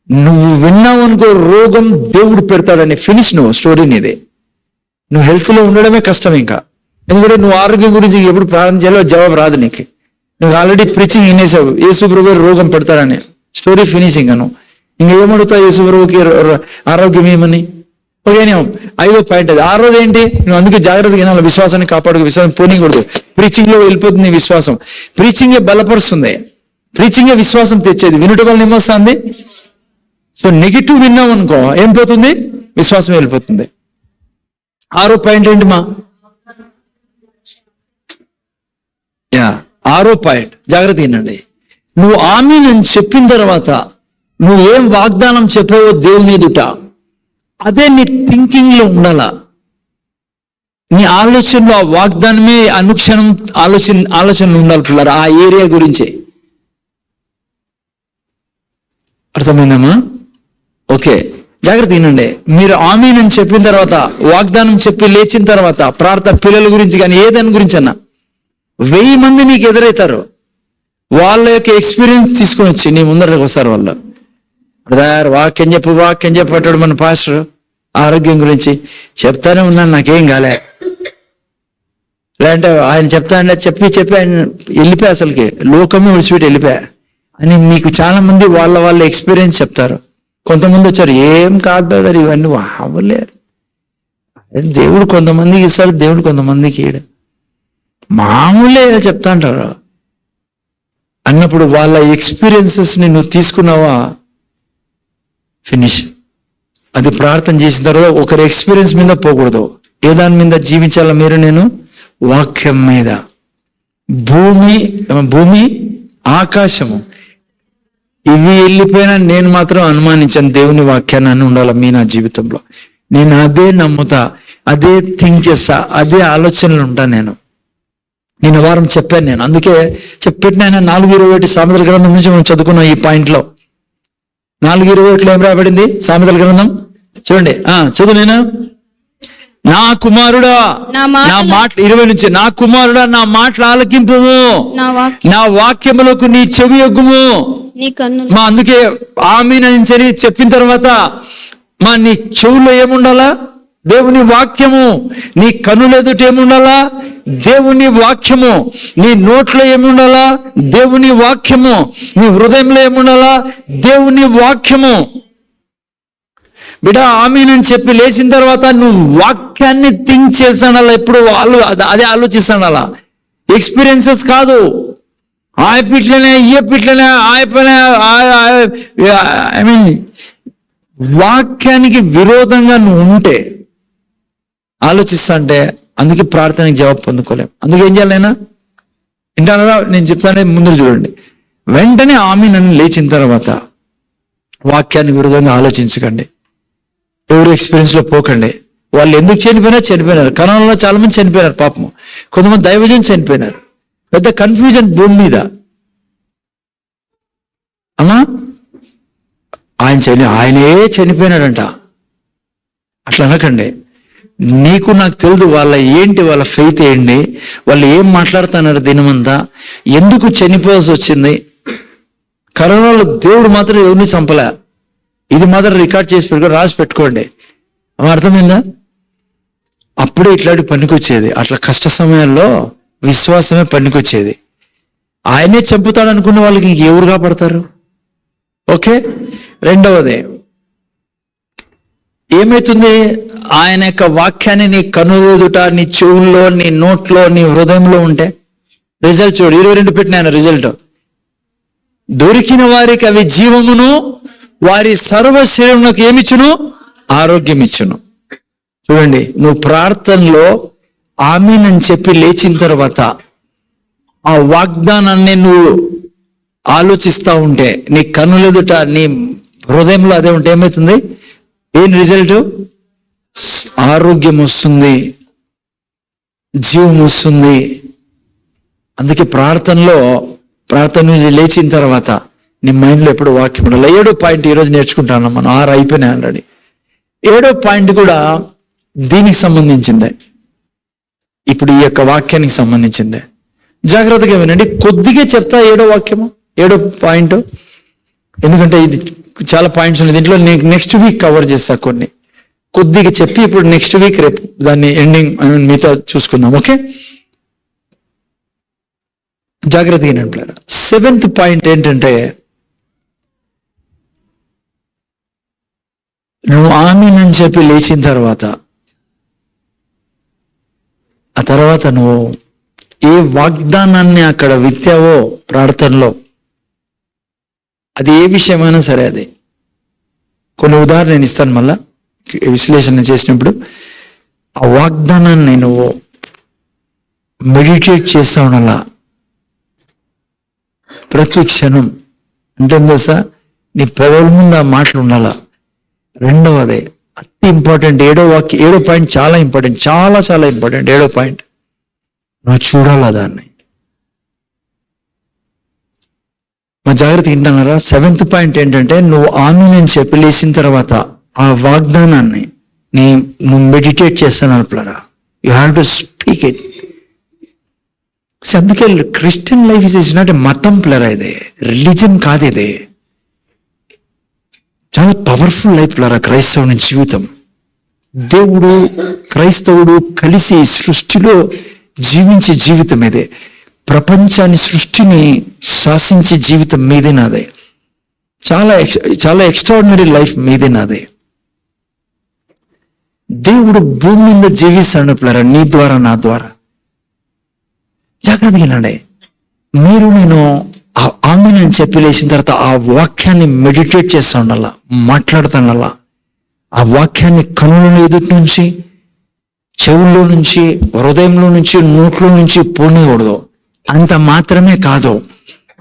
S1: నువ్వు విన్నావు అనుకో రోగం దేవుడు పెడతాడని ఫినిష్ నువ్వు స్టోరీ నీదే. నువ్వు హెల్త్లో ఉండడమే కష్టం ఇంకా. ఎందుకంటే నువ్వు ఆరోగ్యం గురించి ఎప్పుడు ప్రార్థన చేయాలో జవాబు రాదు నీకు. నువ్వు ఆల్రెడీ ప్రీచింగ్ వినేసావు యేసుప్రభు రోగం పెడతాడని, స్టోరీ ఫినిషింగ్ అను. ఇంకా ఏమడుగుతావు యేసుప్రభుకి ఆరోగ్యం ఏమని? ఓకేనే 5వ పాయింట్ అది. 6వది ఏంటి? నువ్వు అందుకే జాగ్రత్తగా వినాలి, విశ్వాసాన్ని కాపాడుకో, విశ్వాసం పోనీకూడదు. ప్రీచింగ్ లో వెళ్ళిపోతుంది విశ్వాసం. ప్రీచింగే బలపరుస్తుంది, ప్రీచింగే విశ్వాసం తెచ్చేది. వినుట వల్ల ఏమొస్తుంది? నెగిటివ్ విన్నాం అనుకో ఏం పోతుంది? విశ్వాసం వెళ్ళిపోతుంది. 6వ పాయింట్ ఏంటి మా? 6వ పాయింట్ జాగ్రత్త వినండి. నువ్వు ఆమీన్ అని చెప్పిన తర్వాత నువ్వు ఏం వాగ్దానం చెప్పావో దేవుని ఎదుట అదే నీ థింకింగ్ లో ఉండాలా. నీ ఆలోచనలో ఆ వాగ్దానమే అనుక్షణం ఆలోచనలు ఉండాలి పిల్లలు, ఆ ఏరియా గురించి. అర్థమైందమ్మా? ఓకే, జాగ్రత్త వినండి. మీరు ఆమీన్ అని చెప్పిన తర్వాత, వాగ్దానం చెప్పి లేచిన తర్వాత ప్రార్థన, పిల్లల గురించి కానీ ఏదాని గురించి అన్నా 1000 మంది నీకు ఎదురవుతారు. వాళ్ళ యొక్క ఎక్స్పీరియన్స్ తీసుకొని వచ్చి నీ ముందరకు వస్తారు. వాళ్ళు వాక్యం చెప్పాడు మన పాస్టర్. ఆరోగ్యం గురించి చెప్తానే ఉన్నాను, నాకేం కాలే. లేదంటే ఆయన చెప్తానంటే చెప్పి ఆయన వెళ్ళిపోయా, అసలుకి లోకమే విడిచిపెట్టి వెళ్ళిపోయా అని మీకు చాలా మంది వాళ్ళ ఎక్స్పీరియన్స్ చెప్తారు. కొంతమంది వచ్చారు, ఏం కాదు బ్రదర్ ఇవన్నీ అవ్వలేరు. దేవుడు కొంతమందికి ఇస్తాడు, దేవుడు కొంతమందికి ఇయ్యడు. మామూలే చెప్తా అంటారు. అన్నప్పుడు వాళ్ళ ఎక్స్పీరియన్సెస్ ని నువ్వు తీసుకున్నావా, ఫినిష్. అది ప్రార్థన చేసిన తర్వాత ఒకరి ఎక్స్పీరియన్స్ మీద పోకూడదు. ఏ దాని మీద జీవించాలా మీరు? నేను వాక్యం మీద. భూమి ఆకాశము ఇవి వెళ్ళిపోయినా నేను మాత్రం అనుమానించాను దేవుని వాక్యాన్ని అని ఉండాలి నా జీవితంలో. నేను అదే నమ్ముతా, అదే థింక్ చేస్తా, అదే ఆలోచనలు ఉంటా. నేను వారం చెప్పాను నేను. అందుకే చెప్పిన ఆయన 4:21 సామెతల గ్రంథం నుంచి మనం చదువుకున్నాం. ఈ పాయింట్ లో 4:21 ఏం రాబడింది? సామెతల గ్రంథం చూడండి, చదువు. నేను నా కుమారుడా నా మాట 20 నుంచి, నా కుమారుడా నా మాటలు ఆలకింపుము, నా వాక్యములకు నీ చెవి యొగ్గుము. అందుకే ఆమీన్ అని చెప్పిన తర్వాత నీ చెవుల్లో ఏముండాలా? దేవుని వాక్యము నీ కన్నుల ఎదుట ఏముండాలా? దేవుని వాక్యము. నీ నోట్లో ఏముండాలా? దేవుని వాక్యము. నీ హృదయంలో ఏముండాలా? దేవుని వాక్యము. బిడ్డ ఆమేనని చెప్పి లేచిన తర్వాత నువ్వు వాక్యాన్ని థింక్ చేస్తానలా, ఎప్పుడు అదే ఆలోచిస్తానలా. ఎక్స్పీరియన్సెస్ కాదు. ఆయపిట్లనే ఇయ్యపిట్లనే ఆయపనే ఐ మీన్ వాక్యానికి విరోధంగా నువ్వు ఉంటే ఆలోచిస్తా అంటే అందుకే ప్రార్థనకి జవాబు పొందుకోలేం. అందుకే ఏం చేయాలైనా వింటారా? నేను చెప్తానే ముందు చూడండి. వెంటనే ఆమేనని లేచిన తర్వాత వాక్యానికి విరోధంగా ఆలోచించకండి. ఎవరు ఎక్స్పీరియన్స్ లో పోకండి. వాళ్ళు ఎందుకు చనిపోయినారు. కరోనాలో చాలా మంది చనిపోయినారు పాపం. కొంతమంది దైవజన్ చనిపోయినారు. పెద్ద కన్ఫ్యూజన్ భూమి మీద. అమ్మా ఆయనే చనిపోయినాడంట. అట్లా అనకండి. నీకు నాకు తెలుసు వాళ్ళ ఫెయిత్ ఏంటి, వాళ్ళు ఏం మాట్లాడుతున్నారు దినమంతా, ఎందుకు చనిపోవాల్సి వచ్చింది. కరోనాలో దేవుడు మాత్రం ఎవరిని చంపలే. ఇది మాత్రం రికార్డ్ చేసి రాసి పెట్టుకోండి. అర్థమైందా? అప్పుడే ఇట్లాంటి పనికొచ్చేది. అట్లా కష్ట సమయాల్లో విశ్వాసమే పనికొచ్చేది. ఆయనే చంపుతాడు అనుకున్న వాళ్ళకి ఇంకెవరు కాపాడతారు? ఓకే. రెండవది ఏమైతుంది? ఆయన యొక్క వాక్యాన్ని నీ కనురెదుట, నీ చెవుల్లో, నీ నోట్లో, నీ హృదయంలో ఉంటే రిజల్ట్ చూడు. 22 పెట్టిన రిజల్ట్. దొరికిన వారికి అవి జీవమును, వారి సర్వ శరీరమునకు ఏమిచ్చును? ఆరోగ్యం ఇచ్చును. చూడండి, నువ్వు ప్రార్థనలో ఆమేనని చెప్పి లేచిన తర్వాత ఆ వాగ్దానాన్ని నువ్వు ఆలోచిస్తా ఉంటే, నీ కన్నులెదుట, నీ హృదయంలో అదే ఉంటే ఏమవుతుంది? ఏం రిజల్ట్? ఆరోగ్యం వస్తుంది, జీవం వస్తుంది. అందుకే ప్రార్థన నుంచి లేచిన తర్వాత నీ మైండ్లో ఎప్పుడు వాక్యం ఉండాలి. 7వ పాయింట్ ఈరోజు నేర్చుకుంటాను మనం. 6 అయిపోయినాయి ఆల్రెడీ. 7వ పాయింట్ కూడా దీనికి సంబంధించిందే. ఇప్పుడు ఈ యొక్క వాక్యానికి సంబంధించిందే. జాగ్రత్తగా వినండి. కొద్దిగా చెప్తా 7వ వాక్యము, 7వ పాయింట్. ఎందుకంటే ఇది చాలా పాయింట్స్ ఉన్నాయి దీంట్లో. నెక్స్ట్ వీక్ కవర్ చేస్తా కొన్ని. కొద్దిగా చెప్పి ఇప్పుడు నెక్స్ట్ వీక్ రేపు దాన్ని ఎండింగ్ మిగతా చూసుకుందాం. ఓకే, జాగ్రత్తగా వినండి. 7th పాయింట్ ఏంటంటే, నువ్వు ఆమేనని చెప్పి లేచిన తర్వాత ఆ తర్వాత నువ్వు ఏ వాగ్దానాన్ని అక్కడ విత్తావో ప్రార్థనలో, అది ఏ విషయమైనా సరే, అది కొన్ని ఉదాహరణ నేను ఇస్తాను మళ్ళా విశ్లేషణ చేసినప్పుడు. ఆ వాగ్దానాన్ని నువ్వు మెడిటేట్ చేస్తా ఉండాలా ప్రతి క్షణం. అంటే తెలుసా, నీ పెదవుల ముందు ఆ మాటలు ఉండాలా. రెండవది అతి ఇంపార్టెంట్, 7వ పాయింట్ చాలా ఇంపార్టెంట్, చాలా చాలా ఇంపార్టెంట్. 7వ పాయింట్, నువ్వు చూడాలా దాన్ని. మా జాగ్రత్త వింటున్నారా? 7th పాయింట్ ఏంటంటే, నువ్వు ఆమేనని చెప్పి లేచిన తర్వాత ఆ వాగ్దానాన్ని నువ్వు మెడిటేట్ చేస్తాను పిల్లరా. You have to speak it. అందుకే Christian life is not a మతం పిల్లరా, ఇది రిలీజన్ కాదు. ఇది చాలా పవర్ఫుల్ లైఫ్ పిల్లరా క్రైస్తవుని జీవితం. దేవుడు క్రైస్తవుడు కలిసి సృష్టిలో జీవించే జీవితం ఇదే. ప్రపంచాన్ని, సృష్టిని శాసించే జీవితం మీదే నాదే. చాలా చాలా ఎక్స్ట్రాడినరీ లైఫ్ మీదే నాదే. దేవుడు భూమి మీద జీవిస్తాడు పిల్లరా, నీ ద్వారా, నా ద్వారా. జాగ్రత్తగా వినండి. నేను ఆమేనని చెప్పి లేచిన తర్వాత ఆ వాక్యాన్ని మెడిటేట్ చేస్తా ఉండాలా, మాట్లాడుతానల్లా. ఆ వాక్యాన్ని కనుల ఎదుటి నుంచి, చెవుల్లో నుంచి, హృదయంలో నుంచి, నోట్లో నుంచి పోనీయకూడదు. అంత మాత్రమే కాదు,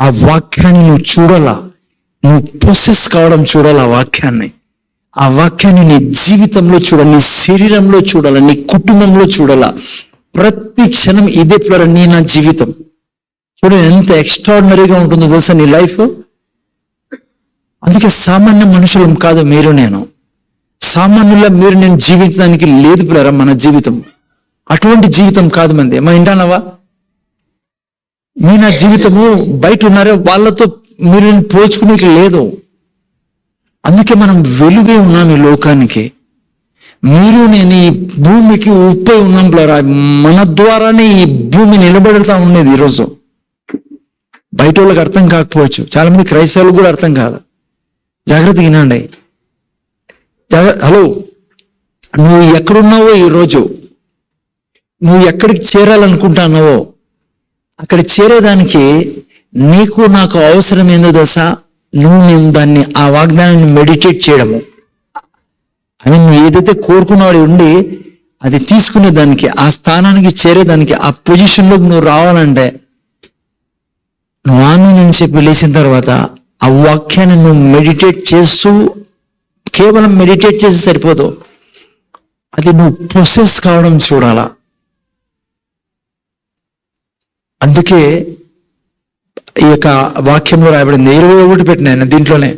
S1: ఆ వాక్యాన్ని నువ్వు చూడాలా, నువ్వు ప్రొసెస్ కావడం చూడాలి. ఆ వాక్యాన్ని నీ జీవితంలో చూడాలి, నీ శరీరంలో చూడాలి, నీ కుటుంబంలో చూడాలా. ప్రతి క్షణం ఇదే ప్లర నా జీవితం. చూడండి ఎంత ఎక్స్ట్రాడినరీగా ఉంటుందో తెలుసా నీ లైఫ్. అందుకే సామాన్య మనుషులం కాదు మీరు నేను. సామాన్యుల మీరు నేను జీవించడానికి లేదు ప్లరా మన జీవితం. అటువంటి జీవితం కాదు మంది. మా ఇంటానవా, నా జీవితము బయట ఉన్నారే వాళ్ళతో మీరు నేను పోల్చుకునేకి లేదు. అందుకే మనం వెలుగే ఉన్నాం ఈ లోకానికి. మీరు నేను ఈ భూమికి ఉప్పై ఉన్నాం ప్లరా. మన ద్వారానే ఈ భూమి నిలబెడతా ఉండేది ఈరోజు. బయట వాళ్ళకి అర్థం కాకపోవచ్చు, చాలా మంది క్రైస్తవులకు కూడా అర్థం కాదు. జాగ్రత్తగా వినండి. హలో, నువ్వు ఎక్కడున్నావో ఈరోజు, నువ్వు ఎక్కడికి చేరాలనుకుంటున్నావో అక్కడ చేరేదానికి నీకు నాకు అవసరం ఏందో తెలుసా? నేను దాన్ని, ఆ వాగ్దానాన్ని మెడిటేట్ చేయడము. అని నువ్వు ఏదైతే కోరుకున్నాడు ఉండి అది తీసుకునే దానికి, ఆ స్థానానికి చేరేదానికి, ఆ పొజిషన్లోకి నువ్వు రావాలంటే నువ్వు ఆమేన్ చెప్పి లేచిన తర్వాత ఆ వాక్యాన్ని నువ్వు మెడిటేట్ చేస్తూ, కేవలం మెడిటేట్ చేసి సరిపోదు, అది నువ్వు ప్రొసెస్ కావడం చూడాలా. అందుకే ఈ యొక్క వాక్యంలో రాయబడింది, 21 పెట్టిన దీంట్లోనే,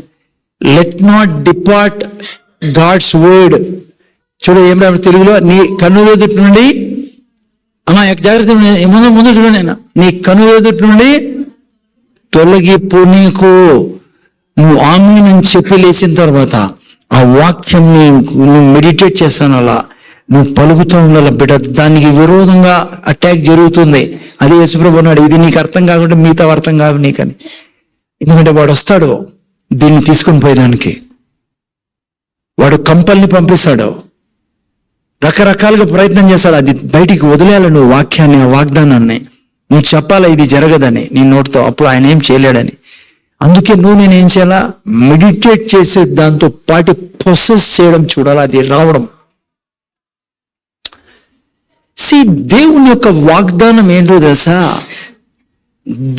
S1: let not depart God's word. చూడు ఏం రాబడి తెలుగులో, నీ కన్ను ఎదుటి నుండి, అమ్మా జాగ్రత్త ముందు చూడండి, నేను నీ కన్ను ఎదుటి నుండి తొలగిపోనీకు. నువ్వు ఆమేన్ అని చెప్పి లేచిన తర్వాత ఆ వాక్యంని నువ్వు మెడిటేట్ చేస్తాను, అలా నువ్వు పలుకుతూ ఉండాలి బిడ్డ. దానికి విరోధంగా అటాక్ జరుగుతుంది. అది యేసుప్రభు అన్నాడు, ఇది నీకు అర్థం కాకుండా మిగతా అర్థం కాదు నీకని. ఎందుకంటే వాడు వస్తాడు దీన్ని తీసుకొని పోయేదానికి, వాడు కంపల్ని పంపిస్తాడు, రకరకాలుగా ప్రయత్నం చేస్తాడు. అది బయటికి వదిలేయాలి నువ్వు వాక్యాన్ని, ఆ వాగ్దానాన్ని నువ్వు చెప్పాలా ఇది జరగదని నీ నోటితో. అప్పుడు ఆయన ఏం చేయలేడని. అందుకే నేనేం చేయాలా? మెడిటేట్ చేసే దాంతో పాటు ప్రొసెస్ చేయడం చూడాలా, అది రావడం. దేవుని యొక్క వాగ్దానం ఏంటో తెలుసా?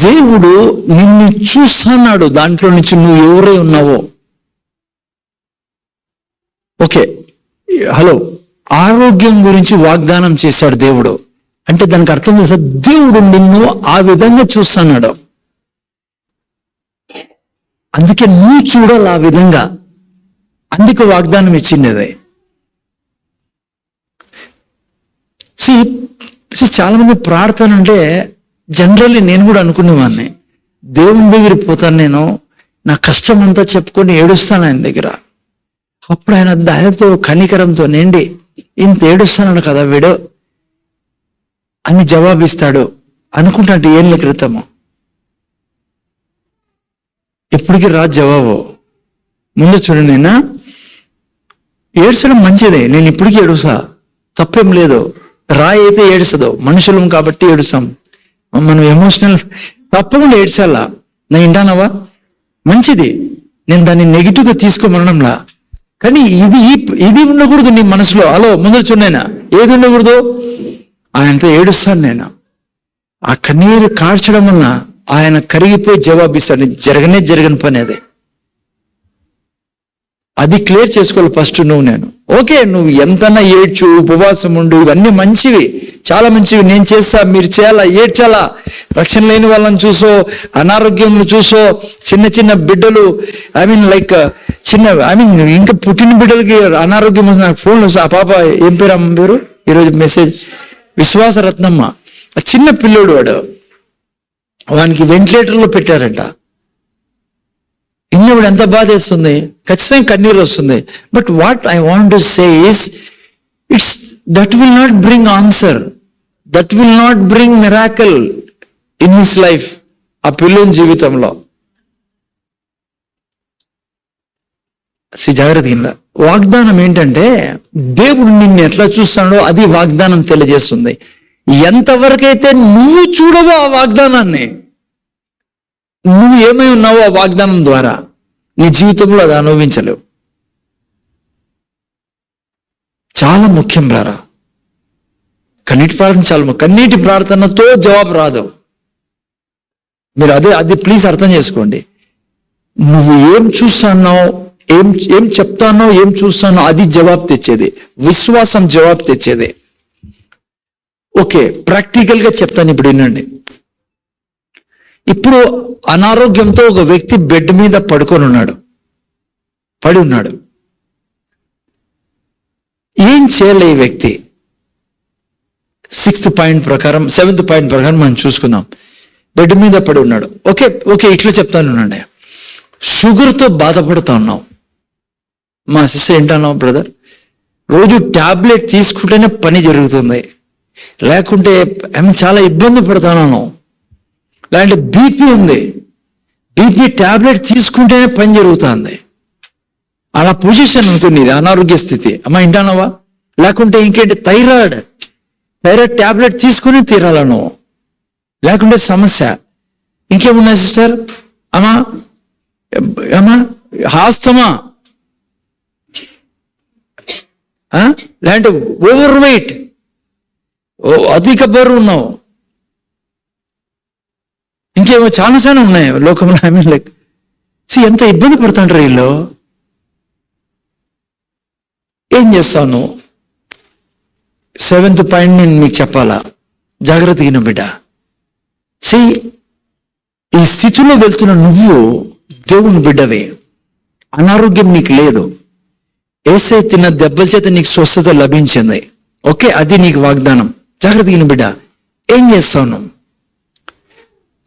S1: దేవుడు నిన్ను చూస్తున్నాడు, దాంట్లో నుంచి నువ్వు ఎవరై ఉన్నావో. ఓకే, హలో, ఆరోగ్యం గురించి వాగ్దానం చేశాడు దేవుడు అంటే దానికి అర్థం తెలుసా? దేవుడు నిన్ను ఆ విధంగా చూస్తున్నాడు. అందుకే నువ్వు చూడాలి ఆ విధంగా. అందుకే వాగ్దానం ఇచ్చింది అది. చాలా మంది ప్రార్థన అంటే, జనరల్లీ నేను కూడా అనుకునేవాడిని, దేవుని దగ్గర పోతాను నేను, నా కష్టం అంతా చెప్పుకొని ఏడుస్తాను ఆయన దగ్గర. అప్పుడు ఆయన దయతో కనికరంతో నిండి ఇంత ఏడుస్తున్నాడు కదా వీడు అని జవాబిస్తాడు అనుకుంటా. ఏళ్ళ క్రితము ఎప్పటికీ రాదు జవాబు. ముందు చూడండి, నేను ఏడ్చడం మంచిదే, నేను ఇప్పటికీ ఏడుస్తా, తప్పేం లేదు. రాయి అయితే ఏడుస్తుందో, మనుషులం కాబట్టి ఏడుస్తాం. మనం ఎమోషనల్, తప్పకుండా ఏడ్చాలా. నా వింటానవా? మంచిది, నేను దాన్ని నెగిటివ్గా తీసుకోమనడంలా. కానీ ఇది ఉండకూడదు నీ మనసులో. హలో, ముందర చూడైనా ఏది ఉండకూడదు? ఆయనతో ఏడుస్తాను నేను. ఆ కన్నీరు కార్చడం వల్ల ఆయన కరిగిపోయి జవాబిస్తాడు. జరగని పని అది. అది క్లియర్ చేసుకోవాలి ఫస్ట్ నేను. ఓకే, నువ్వు ఎంతన్నా ఏడ్చు, ఉపవాసం ఉండు, ఇవన్నీ మంచివి, చాలా మంచివి. నేను చేస్తా, మీరు చేయాలా, ఏడ్చాలా. రక్షణ లేని వాళ్ళని చూసో, అనారోగ్యం చూసో, చిన్న బిడ్డలు, ఇంకా పుట్టిన బిడ్డలకి అనారోగ్యం వస్తుంది. నాకు ఫోన్లు వస్తుంది. ఆ పాప ఏం పేరు, అమ్మ పేరు, ఈరోజు మెసేజ్, విశ్వాసరత్నమ్మ. ఆ చిన్న పిల్లోడు వాడు, వానికి వెంటిలేటర్లో పెట్టారంట. ఇన్నప్పుడు ఎంత బాధేస్తుంది, ఖచ్చితంగా కన్నీరు వస్తుంది. But what I want to say is, that will not bring answer, that will not bring miracle in his life. ఆ పిల్లోని జీవితంలో జాగ్రత్త. వాగ్దానం ఏంటంటే, దేవుడు నిన్ను ఎట్లా చూస్తాడో అది వాగ్దానం తెలియజేస్తుంది. ఎంతవరకైతే నువ్వు చూడవో ఆ వాగ్దానాన్ని, నువ్వు ఏమై ఉన్నావో ఆ వాగ్దానం ద్వారా నీ జీవితంలో అది అనుభవించలేవు. చాలా ముఖ్యం రారా. కన్నీటి ప్రార్థన చాలా కన్నీటి ప్రార్థనతో జవాబు రాదు. మీరు అది ప్లీజ్ అర్థం చేసుకోండి. నువ్వు ఏం చూస్తున్నావు, ఏం చెప్తానో, ఏం చూస్తానో అది జవాబు తెచ్చేది. విశ్వాసం జవాబు తెచ్చేది. ఓకే, ప్రాక్టికల్ గా చెప్తాను. ఇప్పుడు వినండి. ఇప్పుడు అనారోగ్యంతో ఒక వ్యక్తి బెడ్ మీద పడి ఉన్నాడు. ఏం చేయాలి ఈ వ్యక్తి? 7th పాయింట్ ప్రకారం మనం చూసుకుందాం. బెడ్ మీద పడి ఉన్నాడు. ఓకే ఇట్లా చెప్తాను. షుగర్తో బాధపడుతా ఉన్నావు. మా సిస్టర్ ఏంటన్నావు బ్రదర్, రోజు టాబ్లెట్ తీసుకుంటేనే పని జరుగుతుంది, లేకుంటే ఆమె చాలా ఇబ్బంది పడుతున్నాను. లేదంటే బీపీ ఉంది, బీపీ టాబ్లెట్ తీసుకుంటేనే పని జరుగుతుంది. అలా పొజిషన్ అనుకునేది అనారోగ్య స్థితి. అమ్మ వింటానవా? లేకుంటే ఇంకేంటి, థైరాయిడ్ టాబ్లెట్ తీసుకుని తీరాలను, లేకుంటే సమస్య. ఇంకేమున్నాయి సిస్టర్? అమ్మా ఆస్తమా, లేదంటే ఓవర్ వెయిట్, అధిక బరువు ఉన్నావు, ఇంకేమో చాలా ఉన్నాయి లోకంలో. ఐ మీన్ లైక్ ఎంత ఇబ్బంది పడుతుంటారు వీళ్ళు. ఏం చేస్తాను? 7th పాయింట్ నేను మీకు చెప్పాలా, జాగ్రత్తగా బిడ్డ. ఈ స్థితిలో వెళ్తున్న నువ్వు దేవుని బిడ్డవే, అనారోగ్యం నీకు లేదు. ఏసై తిన్న దెబ్బల చేత నీకు స్వస్థత లభించింది. ఓకే, అది నీకు వాగ్దానం. జాగ్రత్తగా బిడ్డ. ఏం చేస్తావు?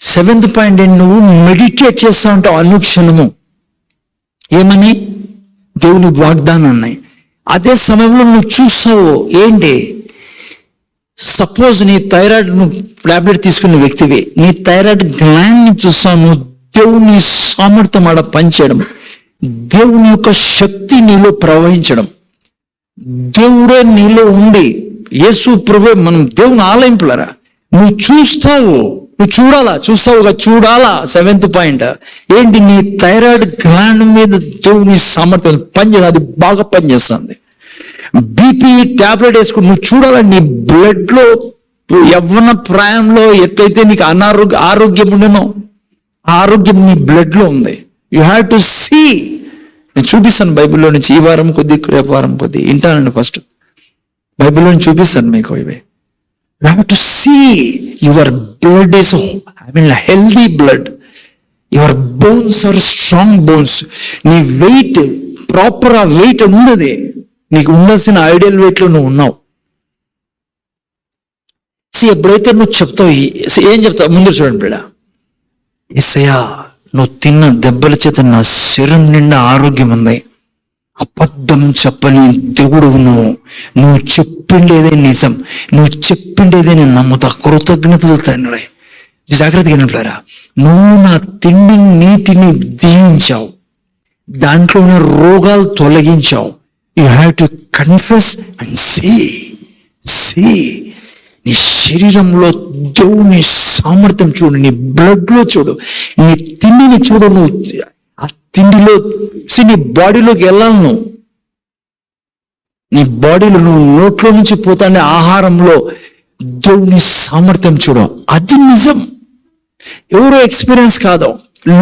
S1: 7th పాయింట్ ఏంటి? నువ్వు మెడిటేట్ చేస్తా ఉంటావు అనుక్షణము. ఏమని? దేవుని వాగ్దానాన్ని. అదే సమయంలో నువ్వు చూస్తావు ఏంటి? సపోజ్ నీ థైరాయిడ్, నువ్వు టాబ్లెట్ తీసుకున్న వ్యక్తివి, నీ థైరాయిడ్ గ్లాండ్ ని చూస్తావు. నువ్వు దేవుని సామర్థ్యం ఆడ పనిచేయడం, దేవుని యొక్క శక్తి నీలో ప్రవహించడం, దేవుడే నీలో ఉంది. యేసు ప్రభు మనం దేవుని ఆలయింపులరా. నువ్వు చూస్తావు, నువ్వు చూడాలా. 7th పాయింట్ ఏంటి? నీ థైరాయిడ్ గ్లాండ్ మీద దేవుని సామర్థ్యం పనిచేస్తుంది, అది బాగా పనిచేస్తుంది. బీపీ టాబ్లెట్ వేసుకుని నువ్వు చూడాలా. నీ బ్లడ్ లో యవ్వన ప్రాయంలో ఎట్లయితే నీకు ఆరోగ్యం ఉండనో, ఆరోగ్యం నీ బ్లడ్ లో ఉంది. You have to see. నేను చూపిస్తాను బైబిల్లో నుంచి, ఈ వారం కొద్ది రేపు వారం కొద్ది వింటానండి. ఫస్ట్ బైబిల్లో నుంచి చూపిస్తాను మీకు ఇవి. You have to see your blood is, I mean healthy blood. Your bones are strong bones. నీ వెయిట్ ప్రాపర్ ఆ వెయిట్ ఉన్నది, నీకు ఉండాల్సిన ఐడియల్ వెయిట్ లో నువ్వు ఉన్నావు. ఎప్పుడైతే నువ్వు చెప్తావు, ఏం చెప్తావు? ముందు చూడండి బిడ్డ. యేసయ్యా, నువ్వు తిన్న దెబ్బల చేత నా శరీరం నిండా ఆరోగ్యం ఉంది. అబద్ధం చెప్పని దేవుడు నువ్వు చెప్పిండేదే నిజం, నువ్వు చెప్పిండేదే నేను నమ్ముతా. కృతజ్ఞతలు తండ్రి. జాగ్రత్తగా వింటారా? నువ్వు నా తిండి నీటిని దీవించావు, దాంట్లోనే రోగాలు తొలగించావు. You have to confess and see. నీ శరీరంలో దేవుని సామర్థ్యం చూడు, నీ బ్లడ్ లో చూడు, నీ తిండిని చూడు. నువ్వు ఆ తిండిలో నీ బాడీలోకి వెళ్ళాలి. నువ్వు నీ బాడీలో, నువ్వు నోట్లో నుంచి పోతానే ఆహారంలో దేవుని సామర్థ్యం చూడు. అది నిజం. ఎవరో ఎక్స్పీరియన్స్ కాదు,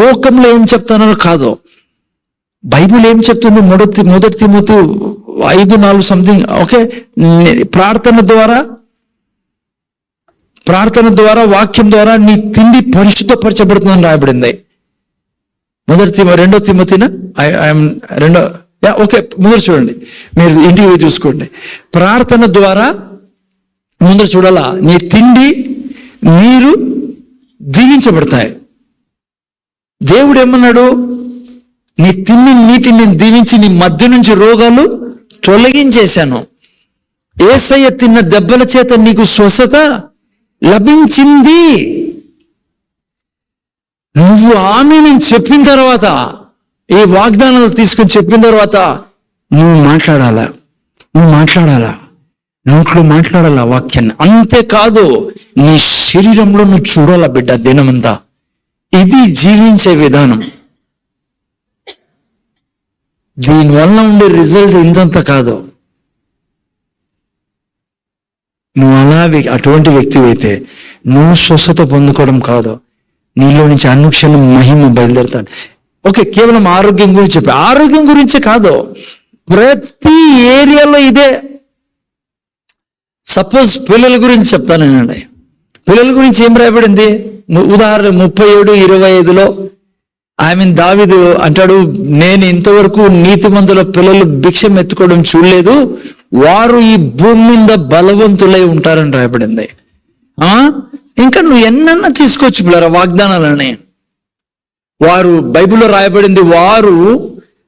S1: లోకంలో ఏం చెప్తున్నారో కాదు, బైబిల్ ఏం చెప్తుంది? మొదటి తిమోతి 5:4 సంథింగ్. ఓకే, ప్రార్థన ద్వారా వాక్యం ద్వారా నీ తిండి పరిశుద్ధపరచబడుతుందని రాయబడింది. 2 తిమోతినా? ఓకే, ముందర చూడండి, మీరు ఇంటికి చూసుకోండి. ప్రార్థన ద్వారా ముందర చూడాలా, నీ తిండి నీరు దీవించబడతాయి. దేవుడు ఏమన్నాడు? నీ తిండి నీటిని నేను దీవించి నీ మధ్య నుంచి రోగాలు తొలగించేశాను. యేసయ్య తిన్న దెబ్బల చేత నీకు స్వస్థత లభించింది. నువ్వు ఆమెను చెప్పిన తర్వాత, ఈ వాగ్దానాలు తీసుకుని చెప్పిన తర్వాత నువ్వు మాట్లాడాలా, నోట్లో మాట్లాడాలా వాక్యాన్ని. అంతేకాదు, నీ శరీరంలో నువ్వు చూడాలా బిడ్డ దినమంతా. ఇది జీవించే విధానం. దీనివల్ల ఉండే రిజల్ట్ ఇంతంత కాదు. నువ్వు అటువంటి వ్యక్తి అయితే నువ్వు స్వస్థత పొందుకోవడం కాదు, నీలో నుంచి అనుక్షణం మహిమ బయలుదేరుతాడు. ఓకే, కేవలం ఆరోగ్యం గురించి చెప్పి, ఆరోగ్యం గురించే కాదు, ప్రతి ఏరియాలో ఇదే. సపోజ్ పిల్లల గురించి చెప్తానండి. పిల్లల గురించి ఏం రాయబడింది? ఉదాహరణ 37:25 దావీదు అంటాడు, నేను ఇంతవరకు నీతిమంతుల పిల్లలు భిక్షం ఎత్తుకోవడం చూడలేదు, వారు ఈ భూమి మీద బలవంతులై ఉంటారని రాయబడింది. ఇంకా నువ్వు ఎన్నన్నా తీసుకోవచ్చు పిల్లరా వాగ్దానాలని. వారు బైబిల్లో రాయబడింది, వారు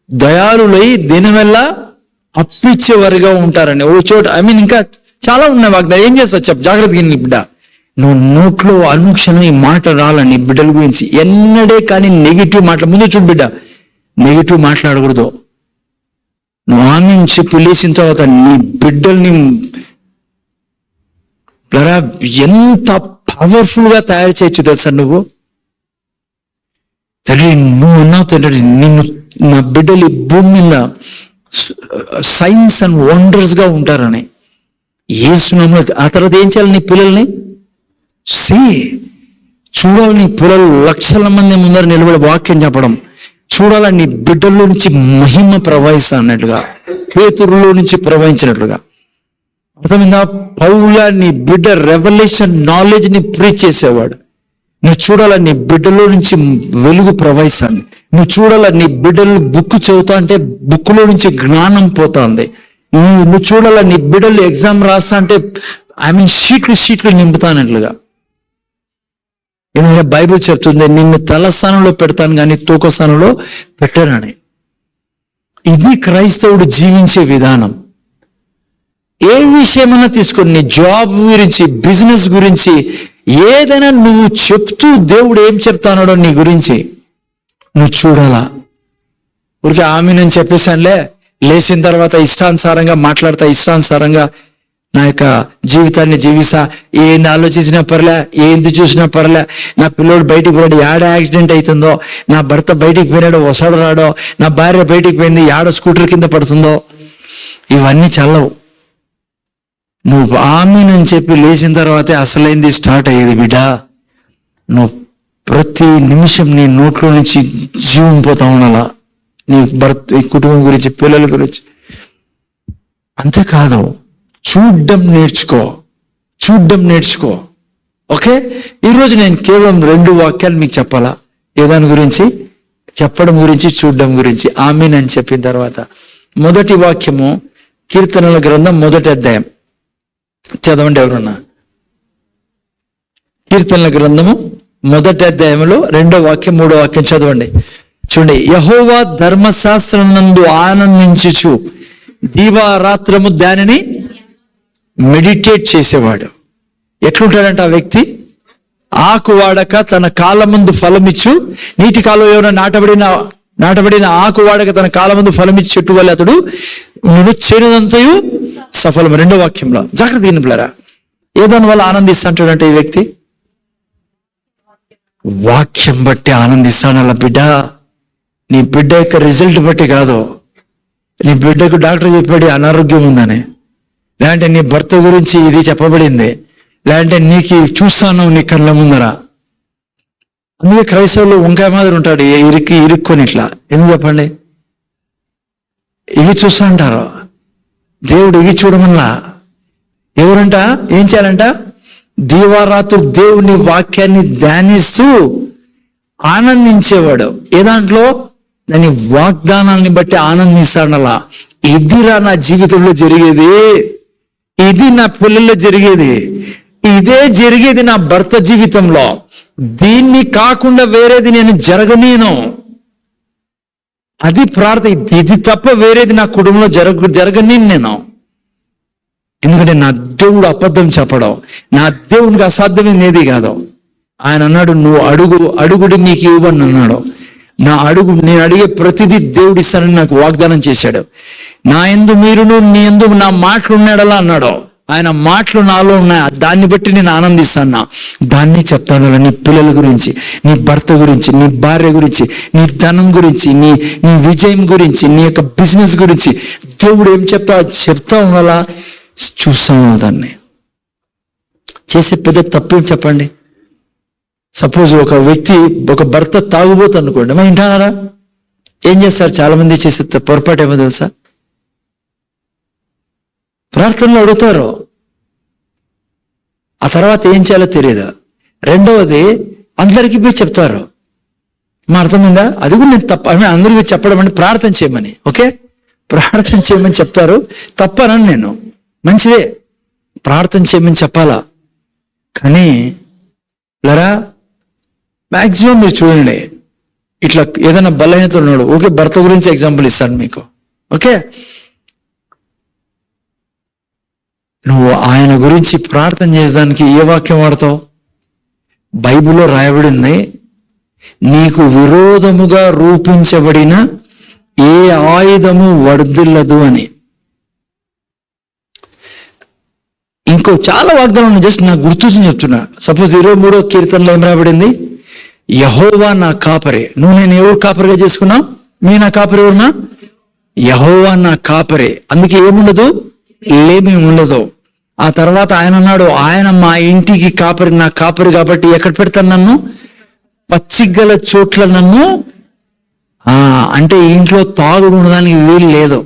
S1: దయాళులై దినమెల్లా అప్పు ఇచ్చేవారుగా ఉంటారని ఓ చోట ఇంకా చాలా ఉన్నాయి వాగ్దానం. ఏం చేస్తావు చెప్పు, జాగ్రత్తగా విను బిడ్డ. నువ్వు నోట్లో అనుక్షణం ఈ మాట రాలని బిడ్డల గురించి ఎన్నడే కానీ నెగిటివ్ మాటలు ముందు చూడు బిడ్డ, నెగిటివ్ మాట్లాడకూడదు. నువ్వు ఆమెను చెప్పి లేచిన తర్వాత నీ బిడ్డల్ని ఎంత పవర్ఫుల్ గా తయారు చేయొచ్చు తెలుసా నువ్వు. తండ్రి నువ్వు ఉన్నావు తండ్రి, నిన్ను నా బిడ్డలు ఈ భూమి మీద సైన్స్ అండ్ వండర్స్ గా ఉంటారని యేసునామములో. ఆ తర్వాత ఏం చేయాలి, నీ పిల్లల్ని చూడాలి. నీ పిల్లలు లక్షల మంది ముందర నిలబడి వాక్యం చెప్పడం చూడాల. నీ బిడ్డల్లో నుంచి మహిమ ప్రవహిస్తా అన్నట్లుగా, పేతురులో నుంచి ప్రవహించినట్లుగా. అర్థమైందా? పౌల నీ బిడ్డ రెవల్యూషన్ నాలెడ్జ్ ని ప్రీచ్ చేసేవాడు. నువ్వు చూడాల నీ బిడ్డలో నుంచి వెలుగు ప్రవహిస్తాను. నువ్వు చూడాల నీ బిడ్డలు బుక్ చదువుతా అంటే బుక్లో నుంచి జ్ఞానం పోతుంది. నువ్వు చూడాల నీ బిడ్డలు ఎగ్జామ్ రాస్తా అంటే షీట్లు నింపుతానట్లుగా. ఎందుకంటే బైబిల్ చెప్తుంది, నిన్ను తల స్థానంలో పెడతాను కానీ తూక స్థానంలో పెట్టానని. ఇది క్రైస్తవుడు జీవించే విధానం. ఏ విషయమైనా తీసుకొని, నీ జాబ్ గురించి, బిజినెస్ గురించి ఏదైనా నువ్వు చెప్తూ దేవుడు ఏం చెప్తానో నీ గురించి నువ్వు చూడాలా. ఊరికే ఆమెను చెప్పేసానులే, లేచిన తర్వాత ఇష్టానుసారంగా మాట్లాడతా, ఇష్టానుసారంగా నా యొక్క జీవితాన్ని జీవిస్తా, ఏంది ఆలోచించినా పర్లే, ఏంది చూసినా పర్లే, నా పిల్లోడు బయటికి పోయాడు, యాడ యాక్సిడెంట్ అవుతుందో, నా భర్త బయటికి పోయినాడు వసాడు రాడో, నా భార్య బయటికి పోయింది యాడ స్కూటర్ కింద పడుతుందో, ఇవన్నీ చల్లవు. నువ్వు ఆమెనని చెప్పి లేచిన తర్వాతే అసలైంది స్టార్ట్ అయ్యేది బిడ్డ. నువ్వు ప్రతి నిమిషం నీ నోట్లో నుంచి జీవం పోతా ఉండాలా, నీ భర్త, ఈ కుటుంబం గురించి, పిల్లల గురించి. అంతేకాదు, చూడ్డం నేర్చుకో. ఓకే, ఈరోజు నేను కేవలం 2 వాక్యాలు మీకు చెప్పాలా. ఏదాని గురించి? చెప్పడం గురించి, చూడడం గురించి. ఆమేన్ అని చెప్పిన తర్వాత మొదటి వాక్యము కీర్తనల గ్రంథం 1వ అధ్యాయం చదవండి ఎవరన్నా. కీర్తనల గ్రంథము 1వ అధ్యాయంలో 2వ వాక్యం 3వ వాక్యం చదవండి. చూడండి, యెహోవా ధర్మశాస్త్రమునందు ఆనందించుచు దీవారాత్రము దానిని మెడిటేట్ చేసేవాడు. ఎట్లుంటాడంట ఆ వ్యక్తి? ఆకు వాడక తన కాలమందు ఫలమిచ్చు నీటి కాలం ఏమైనా నాటబడిన ఆకు వాడక తన కాలమందు ఫలమిచ్చు చెట్టు వల్ల అతడు నువ్వు చేరినంతయు సఫలం. 2వ వాక్యంలో జాగ్రత్త వినులారా. ఏదాని వల్ల ఆనందిస్తాంటాడంటే ఈ వ్యక్తి వాక్యం బట్టి ఆనందిస్తాడు. అలా బిడ్డ, నీ బిడ్డ యొక్క రిజల్ట్ బట్టి కాదు. నీ బిడ్డకు డాక్టర్ చెప్పాడు అనారోగ్యం ఉందని, లేదంటే నీ భర్త గురించి ఇది చెప్పబడింది, లేదంటే నీకు చూస్తాను నీ కళ్ళ ముందర. అందుకే క్రైస్తవులు వంకాయ మాదిరి ఉంటాడు, ఇరుక్కొని ఇట్లా. ఎందుకు చెప్పండి? ఇవి చూస్తా అంటారు. దేవుడు ఇవి చూడమన్నా. ఎవరంట ఏం చేయాలంట? దీవారాత్రు దేవుని వాక్యాన్ని ధ్యానిస్తూ ఆనందించేవాడు. ఏ దాంట్లో? దాని వాగ్దానాన్ని బట్టి ఆనందిస్తాడలా. ఇదిరా నా జీవితంలో జరిగేది, ఇది నా పిల్లల్లో జరిగేది, ఇదే జరిగేది నా భర్త జీవితంలో. దీన్ని కాకుండా వేరేది నేను జరగనేను. అది ప్రార్థన. ఇది తప్ప వేరేది నా కుటుంబంలో జరగనేను నేను. ఎందుకంటే నా దేవుడు అబద్ధం చెప్పడం, నా దేవునికి అసాధ్యమైనది ఏది కాదు. ఆయన అన్నాడు, నువ్వు అడుగుడి నీకు ఇవ్వని అన్నాడు. నేను అడిగే ప్రతిదీ దేవుడిస్తానని నాకు వాగ్దానం చేశాడు. నా యందు మీరును నీ యందు నా మాటలు ఉన్నాడలా అన్నాడు. ఆయన మాటలు నాలో ఉన్నాయి, దాన్ని బట్టి నేను ఆనందిస్తాను. దాన్ని చెప్తాను. నీ పిల్లల గురించి, నీ భర్త గురించి, నీ భార్య గురించి, నీ ధనం గురించి, నీ విజయం గురించి, నీ యొక్క బిజినెస్ గురించి దేవుడు ఏం చెప్తా ఉండాలా. చూస్తాను. దాన్ని చేసే పెద్ద తప్పేం చెప్పండి? సపోజ్ ఒక వ్యక్తి, ఒక భర్త తాగుబోతు అనుకోండి, మా ఇంటారా ఏం చేస్తారు? చాలా మంది చేసే పొరపాటు ఏమో తెలుసా? ప్రార్థనలో అడుగుతారు, ఆ తర్వాత ఏం చేయాలో తెలియదు. రెండవది, అందరికీ పోయి చెప్తారు. మా అర్థమైందా? అది కూడా నేను తప్ప అందరికీ చెప్పడం అంటే ప్రార్థన చేయమని. ఓకే, ప్రార్థన చేయమని చెప్తారు, తప్పనని నేను. మంచిదే, ప్రార్థన చేయమని చెప్పాలా. కానీ లరా మ్యాక్సిమం మీరు చూడండి, ఇట్లా ఏదైనా బలహీనత ఉన్నాడు, ఓకే, భర్త గురించి ఎగ్జాంపుల్ ఇస్తాను మీకు. ఓకే, నువ్వు ఆయన గురించి ప్రార్థన చేసేదానికి ఏ వాక్యం వాడతావు? బైబిల్లో రాయబడింది, నీకు విరోధముగా రూపించబడిన ఏ ఆయుధము వర్ధిల్లదు అని. ఇంకో చాలా వాగ్దానం ఉన్నాయి, జస్ట్ నాకు గుర్తొచ్చి చెప్తున్నా. సపోజ్ 23వ కీర్తనలో ఏం రాయబడింది? యెహోవా నా కాపరి. నువ్వు నేను ఎవరు కాపరిగా చేసుకున్నావు? మీ నా కాపరి ఎవరున్నా? యెహోవా నా కాపరి. అందుకే ఏముండదు, లేమి ఉండదు. ఆ తర్వాత ఆయన అన్నాడు, ఆయన మా ఇంటికి కాపరి, నా కాపరి కాబట్టి ఎక్కడ పెడతాను నన్ను? పచ్చిగల చోట్ల నన్ను. అంటే ఇంట్లో తాగుడు ఉండడానికి వీలు లేదు,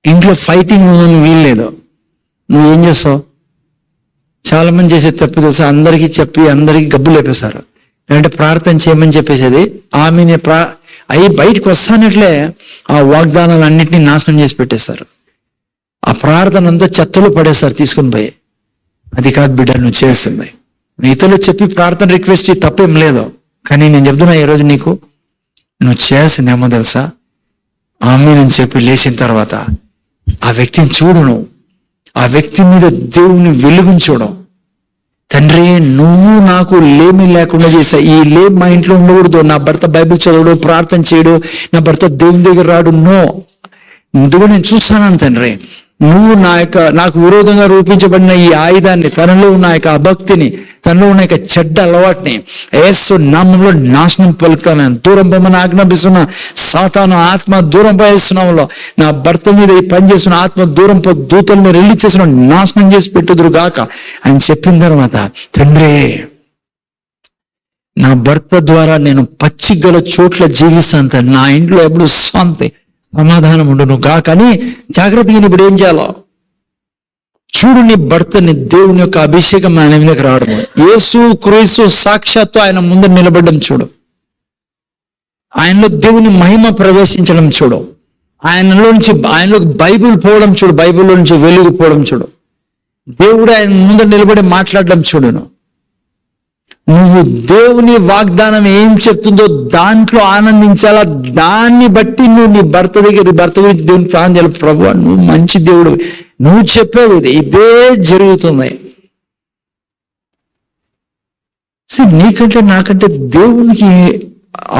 S1: ఇంట్లో ఫైటింగ్ ఉండడానికి వీలు లేదు. నువ్వేం చేస్తావు? చాలా మంది చేసే తప్పు తెలుసా? అందరికీ చెప్పి అందరికీ గబ్బు లేపేశారు. అంటే ప్రార్థన చేయమని చెప్పేసేది, ఆమెని అయి బయటకు వస్తానట్లే ఆ వాగ్దానాలు అన్నింటినీ నాశనం చేసి పెట్టేస్తారు. ఆ ప్రార్థన అంతా చెత్తలో పడేస్తారు తీసుకుని పోయి. అది కాదు బిడ్డ నువ్వు చేస్తుంది. ఇతరులు చెప్పి ప్రార్థన రిక్వెస్ట్ తప్పేం లేదు, కానీ నేను చెప్తున్నా ఈరోజు నీకు, నువ్వు చేయాల్సిందేమో తెలుసా? ఆమె నేను చెప్పి లేచిన తర్వాత ఆ వ్యక్తిని చూడు, నువ్వు ఆ వ్యక్తి మీద దేవుని వెలుగుని చూడం. తండ్రి, నువ్వు నాకు లేమి లేకుండా చేసా. ఈ లేమి మా ఇంట్లో ఉండకూడదు. నా భర్త బైబిల్ చదవడు, ప్రార్థన చేయడు, నా భర్త దేవుని దగ్గర రాడు. నో, ఎందుకు నేను చూస్తాను తండ్రి. నువ్వు నాకు విరోధంగా రూపించబడిన ఈ ఆయుధాన్ని, తనలో ఉన్న యొక్క అభక్తిని, తనలో ఉన్న యొక్క చెడ్డ అలవాటుని యేసు నామంలో నాశనం పలుకుతాను. దూరం పోమని ఆజ్ఞాపిస్తున్నా. సాతాను ఆత్మ దూరం పోయేస్తున్నాములో, నా భర్త మీద ఈ పని చేస్తున్న ఆత్మ దూరం పో, దూతల్ని రిలీజ్ చేసిన నాశనం చేసి పెట్టుదురు గాక అని చెప్పిన తర్వాత, తండ్రి నా భర్త ద్వారా నేను పచ్చిగల చోట్ల జీవిస్తాను తండ్రి. నా ఇంట్లో ఎప్పుడు శాంతి సమాధానం ఉండును గాక అని జాగ్రత్తగా ఇప్పుడు ఏం చేయాలో చూడు. నీ భర్తని దేవుని యొక్క అభిషేకం ఆయన మీదకి రావడం, యేసు క్రీస్తు సాక్షాత్తు ఆయన ముందు నిలబడడం చూడు. ఆయనలో దేవుని మహిమ ప్రవేశించడం చూడు. ఆయనలో బైబిల్ పోవడం చూడు. బైబిల్లో నుంచి వెలుగు పోవడం చూడు. దేవుడు ఆయన ముందు నిలబడి మాట్లాడడం చూడును. నువ్వు దేవుని వాగ్దానం ఏం చెప్తుందో దాంట్లో ఆనందించాలా. దాన్ని బట్టి నువ్వు నీ భర్త గురించి దేవుని ప్రార్థన చేయాలి. ప్రభువా, నువ్వు మంచి దేవుడు, నువ్వు చెప్పేవి ఇదే జరుగుతుంది. నీకంటే నాకంటే దేవునికి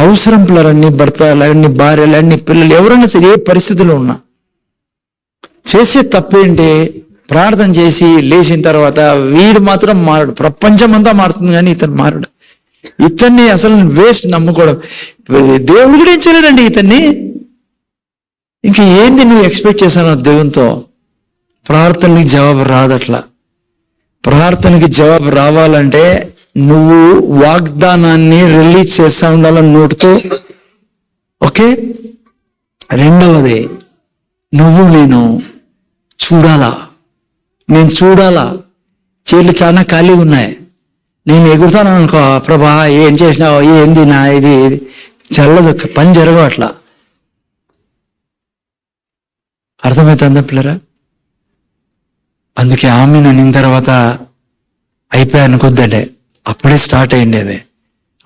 S1: అవసరం పిల్లరా. నీ భర్త నీ భార్య నీ పిల్లలు ఎవరైనా సరే ఏ పరిస్థితిలో ఉన్నా చేసే తప్పేంటి? ప్రార్థన చేసి లేచిన తర్వాత వీడు మాత్రం మారడు. ప్రపంచం అంతా మారుతుంది కానీ ఇతను మారడు. ఇతన్ని అసలు వేస్ట్ నమ్ముకోవడం. దేవుడు కూడా ఏం చేయలేడండి ఇతన్ని. ఇంకా ఏంది నువ్వు ఎక్స్పెక్ట్ చేశాను దేవునితో? ప్రార్థనకి జవాబు రాదట్లా. ప్రార్థనకి జవాబు రావాలంటే నువ్వు వాగ్దానాన్ని రిలీజ్ చేస్తా ఉండాలని నోటితో. ఓకే, రెండవది నేను చూడాలా. చేతులు చాలా ఖాళీగా ఉన్నాయి, నేను ఎగురుతాను అనుకో, ప్రభా ఏం చేసినావు, ఏంది నా ఇది చల్లదు, పని జరగవు అట్లా. అర్థమవుతుందా పిల్లరా? అందుకే ఆమె నిన్న తర్వాత అయిపోయా అనుకోద్దంటే అప్పుడే స్టార్ట్ అయ్యింది అది.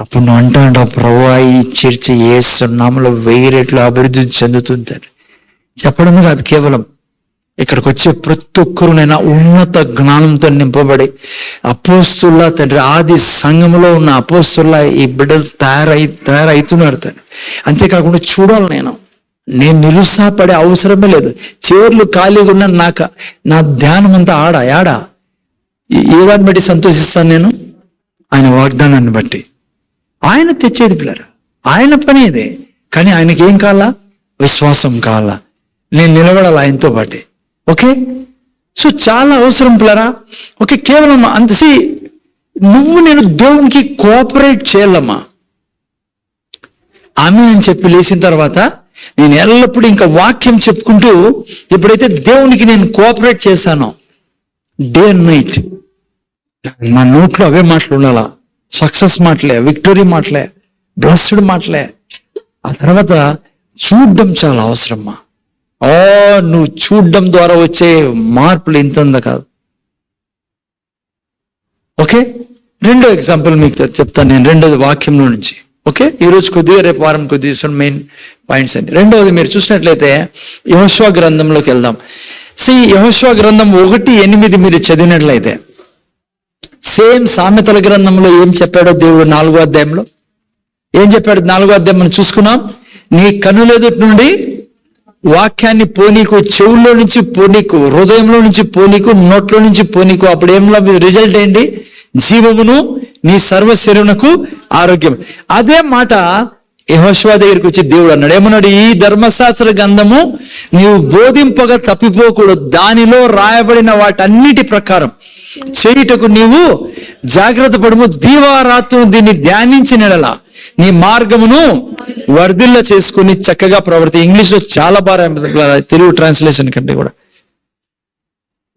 S1: అప్పుడు నువ్వు అంటావు, ప్రభా ఈ చర్చి ఏసునామములో 1000 రెట్లు అభివృద్ధి చెందుతుందని చెప్పడం కాదు, కేవలం ఇక్కడికి వచ్చే ప్రతి ఒక్కరునైనా ఉన్నత జ్ఞానంతో నింపబడి అపోస్తుల్లా తండ్రి, ఆది సంఘంలో ఉన్న అపోస్తుల్లా ఈ బిడ్డలు తయారైతున్నారు తండ్రి. అంతేకాకుండా చూడాలి, నేను నిరుత్సాహపడే అవసరమే లేదు. చీరలు ఖాళీగా ఉన్న నా ధ్యానం అంతా యాడా ఏదాన్ని బట్టి సంతోషిస్తాను నేను? ఆయన వాగ్దానాన్ని బట్టి. ఆయన తెచ్చేది పిల్లరా, ఆయన పని ఇదే. కానీ ఆయనకి ఏం కావాలా? విశ్వాసం కావాలా. నేను నిలబడాలి ఆయనతో పాటే. ఓకే, సో చాలా అవసరం పిల్లరా. ఓకే, కేవలం అంతసి నేను దేవునికి కోఆపరేట్ చేయాలమ్మా. ఆమె అని చెప్పి లేచిన తర్వాత నేను ఎల్లప్పుడూ ఇంకా వాక్యం చెప్పుకుంటూ ఎప్పుడైతే దేవునికి నేను కోఆపరేట్ చేశానో, డే అండ్ నైట్ నా నోట్లో అవే మాటలు ఉండాలా. సక్సెస్ మాటలే, విక్టరీ మాటలే, బ్లెస్డ్ మాటలే. ఆ తర్వాత చూడడం చాలా అవసరమ్మా. నువ్వు చూడడం ద్వారా వచ్చే మార్పులు ఇంతంద కాదు. ఓకే, రెండో ఎగ్జాంపుల్ మీకు చెప్తాను నేను, రెండోది వాక్యంలో నుంచి. ఓకే, ఈరోజు కొద్దిగా రేపు వారం కొద్దిగా మెయిన్ పాయింట్స్ అండి. రెండవది మీరు చూసినట్లయితే యెహోషువ గ్రంథంలోకి వెళ్దాం. యెహోషువ గ్రంథం 1:8 మీరు చదివినట్లయితే, సేమ్ సామెతల గ్రంథంలో ఏం చెప్పాడో దేవుడు 4వ అధ్యాయంలో ఏం చెప్పాడు? 4వ అధ్యాయం మనం చూసుకున్నాం. నీ కన్నులెదుటి నుండి వాక్యాన్ని పోనీకు, చెవుల్లో నుంచి పోనీకు, హృదయంలో నుంచి పోనీకు, నోట్లో నుంచి పోనీకు. అప్పుడు ఏం రిజల్ట్ ఏంటి? జీవమును, నీ సర్వ శరీరమునకు ఆరోగ్యం. అదే మాట యెహోషువ దగ్గరికి వచ్చి దేవుడు అన్నాడు. ఏమన్నాడు? ఈ ధర్మశాస్త్ర గ్రంథము నీవు బోధింపగా తప్పిపోకూడదు, దానిలో రాయబడిన వాటన్నిటి ప్రకారం చేయుటకు నీవు జాగ్రత్త పడము, దీవారాత్రులు దీన్ని ధ్యానించిన ఎడల నీ మార్గమును వర్ధిల్ల చేసుకుని చక్కగా ప్రవర్తి. ఇంగ్లీష్ లో చాలా బాగా, తెలుగు ట్రాన్స్లేషన్ కంటే కూడా,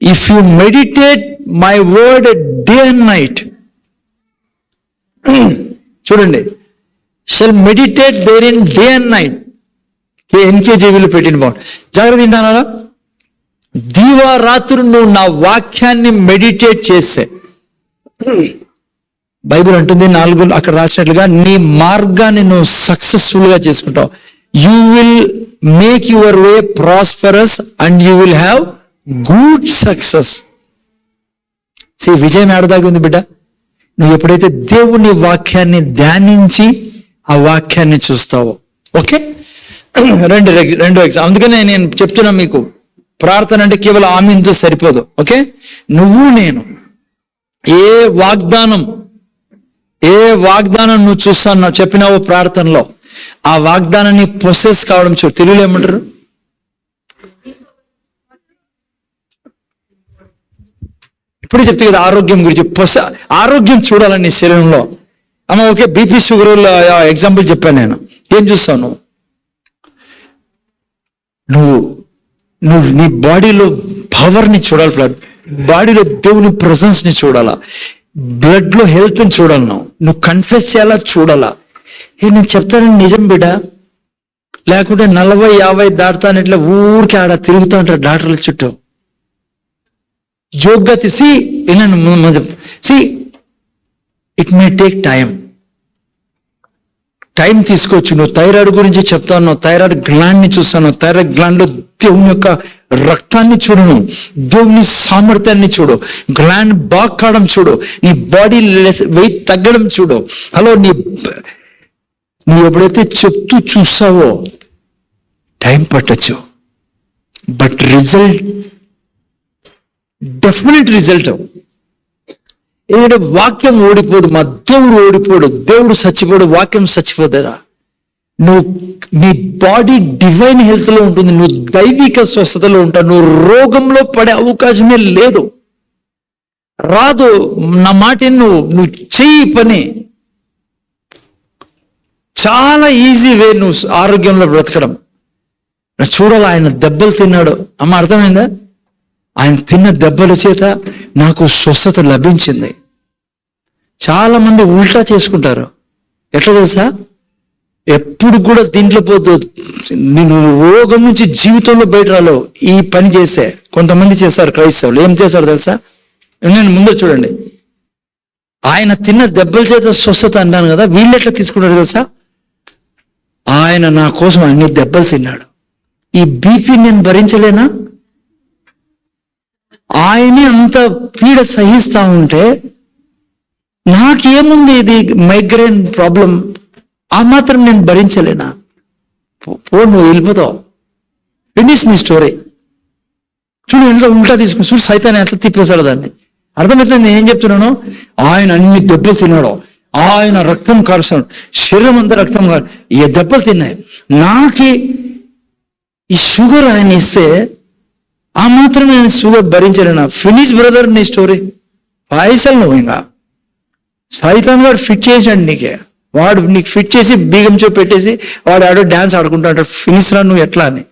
S1: if you meditate my word day and night, చూడండి, shall meditate therein day and night. ఎన్కేజీవీలు పెట్టిన బాగుంది, జాగ్రత్త తింటానా? దీవారాత్రులు నువ్వు నా వాక్యాన్ని మెడిటేట్ చేస్తే, బైబిల్ అంటుంది 4 అక్కడ రాసినట్లుగా, నీ మార్గాన్ని నువ్వు సక్సెస్ఫుల్ గా చేసుకుంటావు. You will make your way prosperous and you will have good success. విజయం ఏడదాగి ఉంది బిడ్డ. నువ్వు ఎప్పుడైతే దేవుని వాక్యాన్ని ధ్యానించి ఆ వాక్యాన్ని చూస్తావో. ఓకే, రెండు ఎగ్జామ్. అందుకనే నేను చెప్తున్నా మీకు, ప్రార్థన అంటే కేవలం ఆమీన్తో సరిపోదు. ఓకే, నువ్వు నేను ఏ వాగ్దానం నువ్వు చూస్తున్నావు చెప్పినావు ప్రార్థనలో, ఆ వాగ్దానాన్ని ప్రొసెస్ కావడం చూడు. తెలుగులో ఏమంటారు? ఇప్పుడే చెప్తే కదా ఆరోగ్యం గురించి. ఆరోగ్యం చూడాలని నీ శరీరంలో. అమ్మ ఓకే, బీపీ షుగర్ ఎగ్జాంపుల్ చెప్పాను నేను. ఏం చూస్తావు నువ్వు నీ బాడీలో పవర్ని చూడాలి, బాడీలో దేవుని ప్రెసెన్స్ ని చూడాలా, బ్లడ్ లో హెల్త్ ని చూడాలి, నువ్వు కన్ఫెస్ చేయాలా, చూడాలా. నేను చెప్తాను నిజం బిడ్డ, లేకుంటే 40-50 దాటుతాను ఇట్లా ఊరికి ఆడ తిరుగుతూ ఉంటారు డాక్టర్ల చుట్టూ. జోక్గా తీసి ఇట్ మే టేక్ టైం తీసుకోవచ్చు. నువ్వు థైరాయిడ్ గురించి చెప్తాను, థైరాయిడ్ గ్లాండ్ ని చూస్తాను. థైరాయిడ్ గ్లాండ్ లో దేవుని యొక్క రక్తాన్ని చూడు, దేవుని సామర్థ్యాన్ని చూడు, గ్లాండ్ బాగా కావడం చూడు, నీ బాడీ వెయిట్ తగ్గడం చూడు. హలో, నువ్వు ఎప్పుడైతే చెప్తూ చూస్తావో టైం పట్టచ్చు, బట్ రిజల్ట్ డెఫినెట్ రిజల్ట్. ఎందుకంటే వాక్యం ఓడిపోదు, మా దేవుడు ఓడిపోడు, దేవుడు చచ్చిపోడు, వాక్యం చచ్చిపోతారా. నువ్వు నీ బాడీ డివైన్ హెల్త్ లో ఉంటుంది, నువ్వు దైవిక స్వస్థతలో ఉంటావు, నువ్వు రోగంలో పడే అవకాశమే లేదు, రాదు. నా మాట నువ్వు చెయ్యి పని, చాలా ఈజీ వే నువ్వు ఆరోగ్యంలో బ్రతకడం. చూడాలి, ఆయన దెబ్బలు తిన్నాడు. అమ్మ అర్థమైందా? ఆయన తిన్న దెబ్బల చేత నాకు స్వస్థత లభించింది. చాలా మంది ఉల్టా చేసుకుంటారు. ఎట్లా తెలుసా? ఎప్పుడు కూడా దీంట్లో పోతూ నేను రోగం నుంచి జీవితంలో బయట రాలేవు ఈ పని చేస్తే. కొంతమంది చేస్తారు క్రైస్తవులు. ఏం చేస్తారు తెలుసా? నేను ముందు చూడండి, ఆయన తిన్న దెబ్బల చేత స్వస్థత అన్నాను కదా, వీళ్ళు ఎట్లా తీసుకుంటారు తెలుసా? ఆయన నా కోసం అన్ని దెబ్బలు తిన్నాడు, ఈ బీపీ నేను భరించలేనా? ఆయనే అంత పీడ సహిస్తా ఉంటే నాకేముంది, ఇది మైగ్రేన్ ప్రాబ్లం, ఆ మాత్రం నేను భరించలేనా? నువ్వు వెళ్ళిపోతావు. ఫినిష్ నీ స్టోరీ. చూడు ఎంత ఉల్టా తీసుకుని, చూడు సైతాన్ని ఎట్లా తిప్పేశాడు దాన్ని. అర్థమవుతుంది నేను ఏం చెప్తున్నాను? ఆయన అన్ని దెబ్బలు తిన్నాడు, ఆయన రక్తం కాల్చాడు, శరీరం అంతా రక్తం కాదు, ఏ దెబ్బలు తిన్నాయి. నాకి ఈ షుగర్ ఆయన ఇస్తే ఆ మాత్రం నేను షుగర్ భరించలేనా? ఫినిష్ బ్రదర్ నీ స్టోరీ. పైసలు నువ్వు ఇంకా సైతాన్ వాడు ఫిట్ చేసాడు నీకే, వాడు నీకు ఫిట్ చేసి బీగం చూ పెట్టేసి వాడు ఆడో డ్యాన్స్ ఆడుకుంటాడు. ఫినిష్ రా నువ్వు ఎట్లా అని.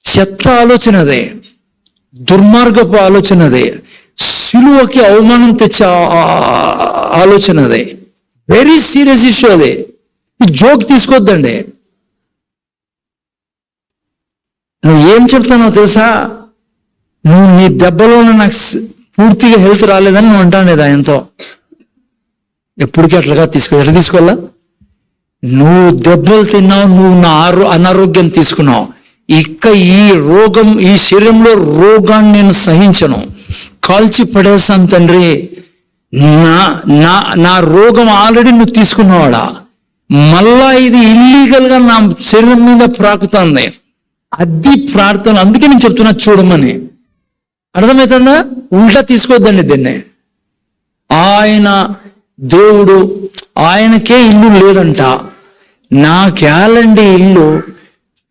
S1: చెత్త ఆలోచన అదే, దుర్మార్గపు ఆలోచన అదే, సిలువకి అవమానం తెచ్చే ఆలోచన అదే. వెరీ సీరియస్ ఇష్యూ అదే. జోక్ తీసుకోవద్దండి. నువ్వు ఏం చెప్తున్నావు తెలుసా? నువ్వు నీ దెబ్బలో నాకు పూర్తిగా హెల్త్ రాలేదని నువ్వు అంటానేది ఆయనతో. ఎప్పటికీ అట్లా తీసుకోవాలా? నువ్వు దెబ్బలు తిన్నావు, నువ్వు నా అనారోగ్యం తీసుకున్నావు. ఇక ఈ రోగం, ఈ శరీరంలో రోగాన్ని నేను సహించను, కాల్చి పడేస్తాను తండ్రి. నా రోగం ఆల్రెడీ నువ్వు తీసుకున్నవాడా, మళ్ళా ఇది ఇల్లీగల్గా నా శరీరం మీద ప్రాకుతుంది. అది ప్రార్థన. అందుకే నేను చెప్తున్నా చూడమని. అర్థమవుతుందా? ఉల్టా తీసుకోవద్దండి దీన్ని. ఆయన దేవుడు, ఆయనకే ఇల్లు లేదంట. నాకేలండి ఇల్లు.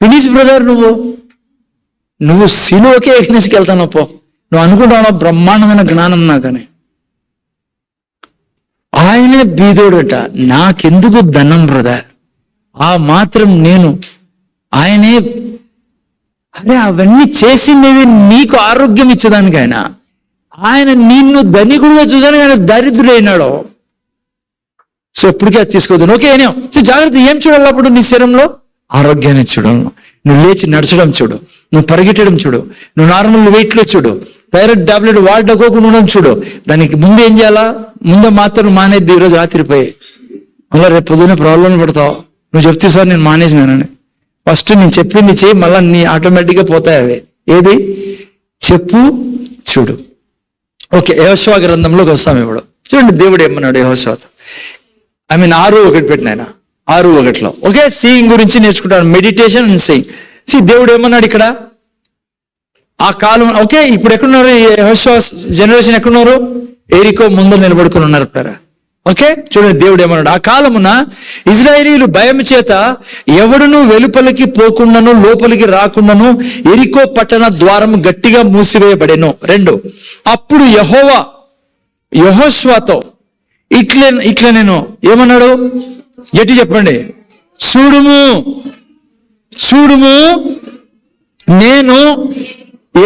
S1: ఫినిష్ బ్రదర్, నువ్వు సిలువకే ఎక్నేస్కి వెళ్తాను పో. నువ్వు అనుకుంటావు బ్రహ్మాండమైన జ్ఞానం నాకని. ఆయనే బీదోడట. నాకెందుకు ధనం బ్రదర్, ఆ మాత్రం నేను. ఆయనే, అరే అవన్నీ చేసింది నీకు ఆరోగ్యం ఇచ్చేదానికి. ఆయన నిన్ను ధనికుడిగా చూసాను కానీ దరిద్రుడైనాడు. సో ఎప్పటికీ అది తీసుకోవద్దు. ఓకే, జాగ్రత్త. ఏం చూడాలి అప్పుడు నీ శరీరంలో? ఆరోగ్యాన్ని చూడాలి. నువ్వు లేచి నడచడం చూడు, నువ్వు పరిగెట్టడం చూడు, నువ్వు నార్మల్ వెయిట్లో చూడు, థైరాయిడ్ టాబ్లెట్ వాడుకోకుండా ఉండడం చూడు. దానికి ముందు ఏం చేయాలా? ముందే మాత్రం మానేద్ది. ఈరోజు రాత్రిపోయి మళ్ళీ రేపు పొద్దున్న ప్రాబ్లం పడతావు. నువ్వు చెప్తే సార్ నేను మానేసినానని. ఫస్ట్ నేను చెప్పింది చేయి, మళ్ళీ నీ ఆటోమేటిక్గా పోతాయి అవి. ఏది చెప్పు చూడు. ఓకే, యెహోషువ గ్రంథంలోకి వస్తాం ఇప్పుడు. చూడండి దేవుడు ఏమన్నాడు యెహోషువతో. 6:1 పెట్టిన ఆయన 6:1. ఓకే, సీయింగ్ గురించి నేర్చుకుంటాను. Meditation and seeing. దేవుడు ఏమన్నాడు ఇక్కడ? ఆ కాలం. ఓకే, ఇప్పుడు ఎక్కడున్నారు? యెహోషువ జనరేషన్ ఎక్కడున్నారు? ఎరికో ముందు నిలబడుకుని ఉన్నారు. ఓకే, చూడండి దేవుడు ఏమన్నాడు. ఆ కాలమున ఇశ్రాయేలీయులు భయం చేత ఎవడును వెలుపలికి పోకుండాను లోపలికి రాకుండాను ఎరికో పట్టణ ద్వారం గట్టిగా మూసివేయబడెను. 2, అప్పుడు యెహోవా యెహోషువతో ఇట్లా నేను ఏమన్నాడు? గట్టి చెప్పండి. చూడుము నేను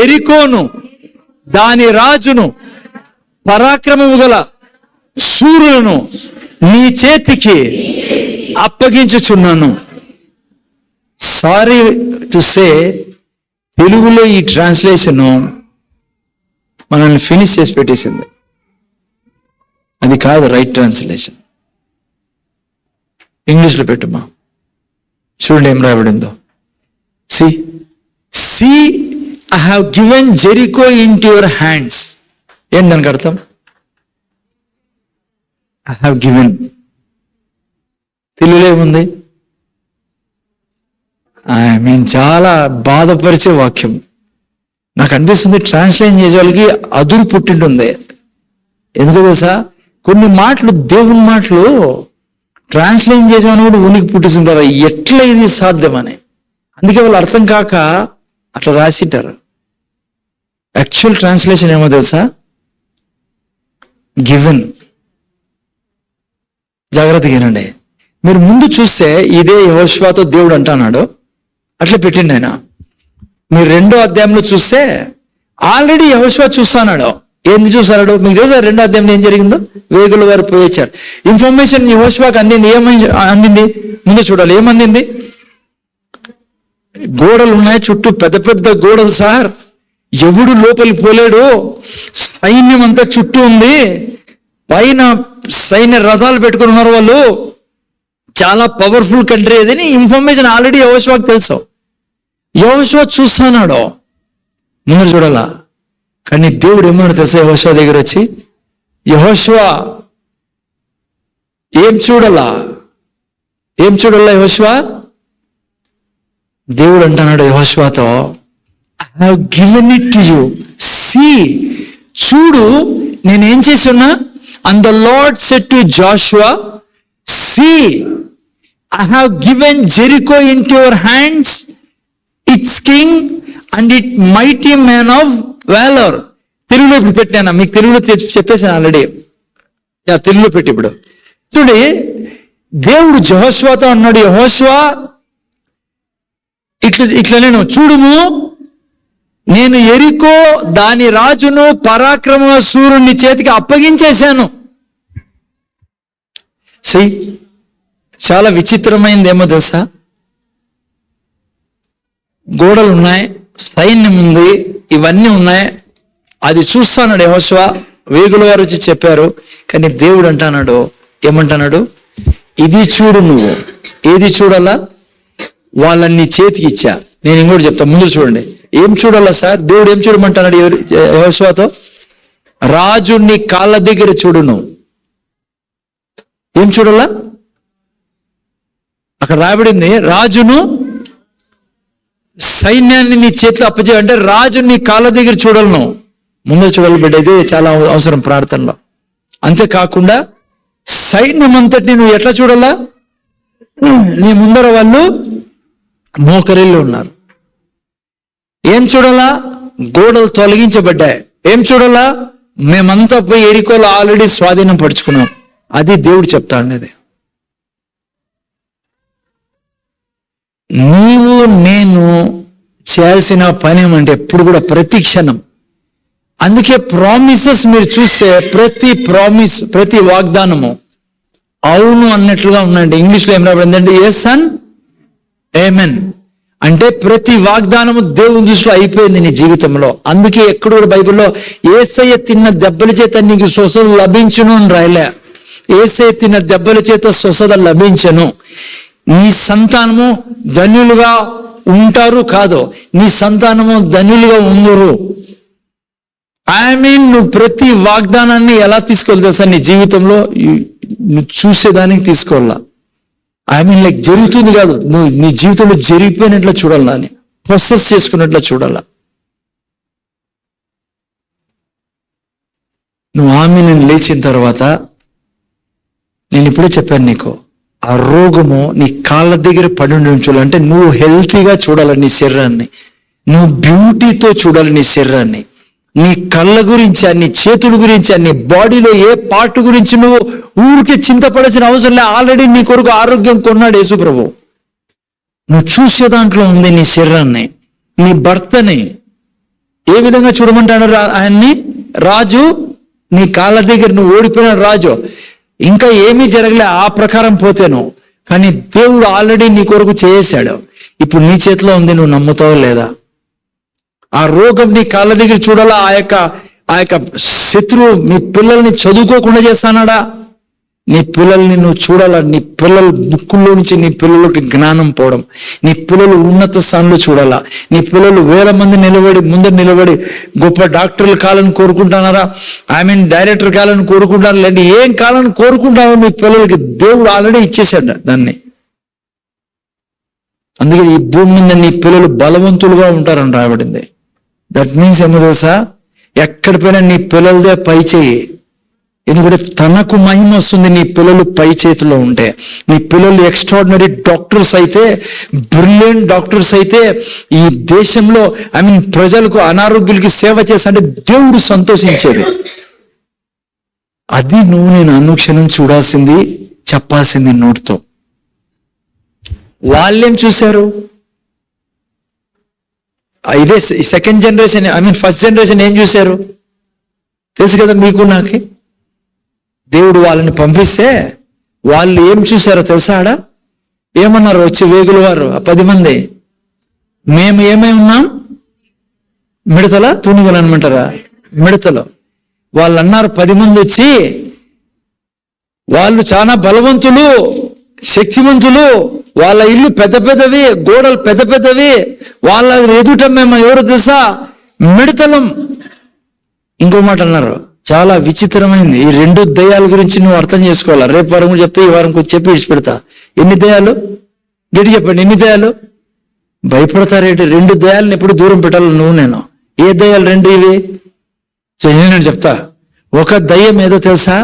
S1: ఎరికోను దాని రాజును పరాక్రమము గల శూరులను నీ చేతికి అప్పగించుచున్నాను. సారీ టు సే, తెలుగులో ఈ ట్రాన్స్లేషన్ మనల్ని ఫినిష్ చేసి పెట్టేసింది. అది కాదు రైట్ ట్రాన్స్లేషన్. ఇంగ్లీష్లో పెట్టుమా. చూడండి ఏం రాయబడిందో. See I have given Jericho into your hands. ఏం దానికి అర్థం? I have given. తెలుగులో ఏముంది? చాలా బాధపరిచే వాక్యం. నాకు అనిపిస్తుంది ట్రాన్స్లేట్ చేసే వాళ్ళకి అదురు పుట్టింటుంది. ఎందుకు తెలుసా? కొన్ని మాటలు, దేవుని మాటలు ట్రాన్స్లేట్ చేసేవాళ్ళు కూడా ఉనికి పుట్టిస్తుంటారు. ఎట్లా ఇది సాధ్యమని. అందుకే వాళ్ళు అర్థం కాక అట్లా రాసింటారు. యాక్చువల్ ట్రాన్స్లేషన్ ఏమో తెలుసా? గివెన్. జాగ్రత్తగా వినండి. మీరు ముందు చూస్తే ఇదే యెహోషువతో దేవుడు అంటున్నాడు. అట్లా పెట్టిండు ఆయన. మీరు 2వ అధ్యాయంలో చూస్తే ఆల్రెడీ యెహోషువ చూస్తున్నాడు. ఏంది చూస్తున్నాడు మీకు తెలుసా? 2వ అధ్యాయంలో ఏం జరిగిందో? వేగుల వారు పోయొచ్చారు. ఇన్ఫర్మేషన్ యెహోషువకి అందింది. ఏమని అందింది? ముందు చూడాలి. ఏమందింది? గోడలు ఉన్నాయి చుట్టూ, పెద్ద పెద్ద గోడలు సార్, ఎవడు లోపలికి పోలేడు, సైన్యం అంతా చుట్టూ ఉంది, పైన సైన్య రథాలు పెట్టుకుని ఉన్నారు వాళ్ళు, చాలా పవర్ఫుల్ కంట్రీ అదని ఇన్ఫర్మేషన్ ఆల్రెడీ యెహోషువకి తెలుసు. యెహోషువ చూస్తున్నాడు. ముందు చూడాలా. కానీ దేవుడు ఏమన్నాడు తెలుసా? యెహోషువ దగ్గర వచ్చి, యెహోషువ ఏం చూడాలా యెహోషువ? దేవుడు అంటున్నాడు యెహోషువతో, I have given it to you. See, చూడు నేనేం చేసి ఉన్నా. And the lord said to Joshua, see I have given Jericho into your hands, it's king and it mighty man of valour. తెలుగులో ఇప్పుడు పెట్టాను, మీకు తెలుగులో చెప్పేసాను ఆల్రెడీ. తెలుగులో పెట్టి ఇప్పుడు చూడండి. దేవుడు యెహోషువతో అన్నాడు, యెహోషువ ఇట్లా నేను చూడుము, నేను ఎరికో దాని రాజును పరాక్రమ శూరుని చేతికి అప్పగించేశాను. చాలా విచిత్రమైంది ఏమో తెలుసా? గోడలు ఉన్నాయి, సైన్యం ఉంది, ఇవన్నీ ఉన్నాయి. అది చూస్తాడు యెహోషువ. వేగుల వారు వచ్చి చెప్పారు. కానీ దేవుడు అంటున్నాడు, ఏమంటున్నాడు? ఇది చూడు. నువ్వు ఏది చూడాలా? వాళ్ళని చేతికి ఇచ్చా. నేను ఇంకోటి చెప్తా, ముందు చూడండి. ఏం చూడాలా సార్? దేవుడు ఏం చూడమంటున్నాడు యెహోషువతో? రాజు నీ కాళ్ళ దగ్గర చూడును. ఏం చూడాలా? అక్కడ రాబడింది, రాజును సైన్యాన్ని నీ చేతిలో అప్పచెయ్యి అంటే రాజు నీ కాళ్ళ దగ్గర చూడలను. ముందు చూడాలి బిడ్డ, ఇది చాలా అవసరం ప్రార్థనలో. అంతేకాకుండా సైన్యం అంతటిని నువ్వు ఎట్లా చూడాలా? నీ ముందర వాళ్ళు మోకరిల్లు ఉన్నారు. ఏం చూడాలా? గోడలు తొలగించబడ్డాయి. ఏం చూడాలా? మేమంతా పోయి ఎరికోలు ఆల్రెడీ స్వాధీనం పరుచుకున్నాం. అది దేవుడు చెప్తా ఉండేది. నీవు నేను చేయాల్సిన పని ఏమంటే ఎప్పుడు కూడా ప్రతి క్షణం. అందుకే ప్రామిసెస్ మీరు చూస్తే ప్రతి వాగ్దానము అవును అన్నట్లుగా ఉందండి. ఇంగ్లీష్లో ఏం రాబడింది అంటే ఎస్ అండ్ ఆమేన్. అంటే ప్రతి వాగ్దానము దేవుని దృష్టిలో అయిపోయింది నీ జీవితంలో. అందుకే ఎక్కడ కూడా బైబిల్లో యేసయ్య తిన్న దెబ్బల చేత నీకు స్వస్థత లభించును అని రాయలే. యేసయ్య తిన్న దెబ్బల చేత స్వస్థత లభించను. నీ సంతానము ధన్యులుగా ఉంటారు కాదు, నీ సంతానము ధన్యులుగా ఉందరు. నువ్వు ప్రతి వాగ్దానాన్ని ఎలా తీసుకోవాలి తెలుసా? నీ జీవితంలో నువ్వు చూసేదానికి తీసుకోవాలా. లైక్ జరుగుతుంది కాదు, నువ్వు నీ జీవితంలో జరిగిపోయినట్లు చూడాలా, అని ప్రాసెస్ చేసుకున్నట్లు చూడాలా. నువ్వు నేను లేచిన తర్వాత నేను ఇప్పుడే చెప్పాను నీకు, ఆ రోగము నీ కాళ్ళ దగ్గర పడి ఉండాలి. అంటే నువ్వు హెల్తీగా చూడాలి నీ శరీరాన్ని, నువ్వు బ్యూటీతో చూడాలి నీ శరీరాన్ని. నీ కళ్ళ గురించి, నీ చేతుల గురించి, నీ బాడీలో ఏ పార్ట్ గురించి నువ్వు ఊరికి చింతపడాల్సిన అవసరం లే. ఆల్రెడీ నీ కొరకు ఆరోగ్యం కొన్నాడు యేసు ప్రభు. నువ్వు చూసే దాంట్లో ఉంది నీ శరీరాన్ని. నీ భర్తని ఏ విధంగా చూడమంటాడు ఆయన్ని? రాజు నీ కాళ్ళ దగ్గర నువ్వు ఓడిపోయిన రాజు, ఇంకా ఏమీ జరగలే ఆ ప్రకారం పోతేను, కానీ దేవుడు ఆల్రెడీ నీ కొరకు చేసాడు. ఇప్పుడు నీ చేతిలో ఉంది, నువ్వు నమ్ముతావో లేదా? ఆ రోగం నీ కాళ్ళ దగ్గర చూడాలా? ఆ యొక్క శత్రువు మీ పిల్లల్ని చదువుకోకుండా చేస్తానాడా? నీ పిల్లల్ని నువ్వు చూడాలా? నీ పిల్లల బుక్కుల్లో నుంచి నీ పిల్లలకి జ్ఞానం పోవడం, నీ పిల్లలు ఉన్నత స్థానంలో చూడాలా? నీ పిల్లలు 1000 మంది ముందర నిలబడి గొప్ప డాక్టర్లు కావాలని కోరుకుంటున్నారా? డైరెక్టర్ కావాలని కోరుకుంటున్నారా? లేదంటే ఏం కావాలని కోరుకుంటున్నారో మీ పిల్లలకి దేవుడు ఆల్రెడీ ఇచ్చేసాడు దాన్ని. అందుకే ఈ భూమి మీద నీ పిల్లలు బలవంతులుగా ఉంటారని రాబడింది. దట్ మీన్స్ ఏమో తెలుసా? ఎక్కడ పోయినా నీ పిల్లలదే పై చేయి. ఎందుకంటే తనకు మహిమ వస్తుంది నీ పిల్లలు పై చేతిలో ఉంటే. నీ పిల్లలు ఎక్స్ట్రాడినరీ డాక్టర్స్ అయితే, బ్రిలియంట్ డాక్టర్స్ అయితే, ఈ దేశంలో ప్రజలకు అనారోగ్యులకి సేవ చేస్తుంటే దేవుడు సంతోషించేది. అది నువ్వు నేను అనుక్షణం చూడాల్సింది, చెప్పాల్సింది నోటితో. వాళ్ళేం చూశారు? ఇదే సెకండ్ జనరేషన్, ఫస్ట్ జనరేషన్ ఏం చూశారు తెలుసు కదా మీకు నాకి. దేవుడు వాళ్ళని పంపిస్తే వాళ్ళు ఏం చూశారో తెలుసా? ఆడ ఏమన్నారు? వచ్చి వేగుల వారు 10 మంది, మేము ఏమై ఉన్నాం? మిడతల తూనిగలు అనమంటారా? మిడతలు. వాళ్ళు అన్నారు 10 మంది వచ్చి, వాళ్ళు చాలా బలవంతులు, శక్తివంతులు, వాళ్ళ ఇల్లు పెద్ద పెద్దవి, గోడలు పెద్ద పెద్దవి, వాళ్ళ ఎదుట మేము ఎవరు తెలుసా? మిడతలం. ఇంకో మాట అన్నారు, చాలా విచిత్రమైంది. ఈ 2 దయ్యాల గురించి నువ్వు అర్థం చేసుకోవాలా. రేపు వారం కూడా చెప్తే ఈ వారం చెప్పి విడిచిపెడతా. ఎన్ని దయ్యాలు? గట్టి చెప్పండి, ఎన్ని దయ్యాలు? భయపడతారేంటి? 2 దయ్యాలను ఎప్పుడు దూరం పెట్టాలి నువ్వు నేను. ఏ దయ్యాలు 2 ఇవి? నేను చెప్తా. ఒక దయ్యం ఏదో తెలుసా?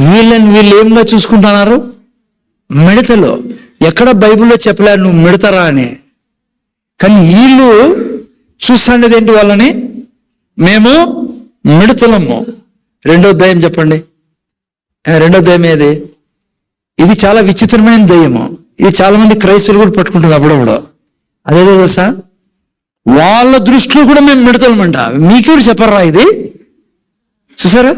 S1: వీళ్ళు ఏంగా చూసుకుంటున్నారు? మిడతలు. ఎక్కడ బైబిల్లో చెప్పలే నువ్వు మిడతరా అని. కానీ వీళ్ళు చూస్తుండేది ఏంటి? వాళ్ళని మేము మిడతలము. 2వ దయ్యం చెప్పండి. 2వ దయ్యం ఏది? ఇది చాలా విచిత్రమైన దయ్యము. ఇది చాలా మంది క్రైస్తవులు కూడా పట్టుకుంటుంది అప్పుడప్పుడు. అదే తెలుసా? వాళ్ళ దృష్టిలో కూడా మేము మిడతలమంట. మీకెవరు చెప్పరా ఇది? చూసారా?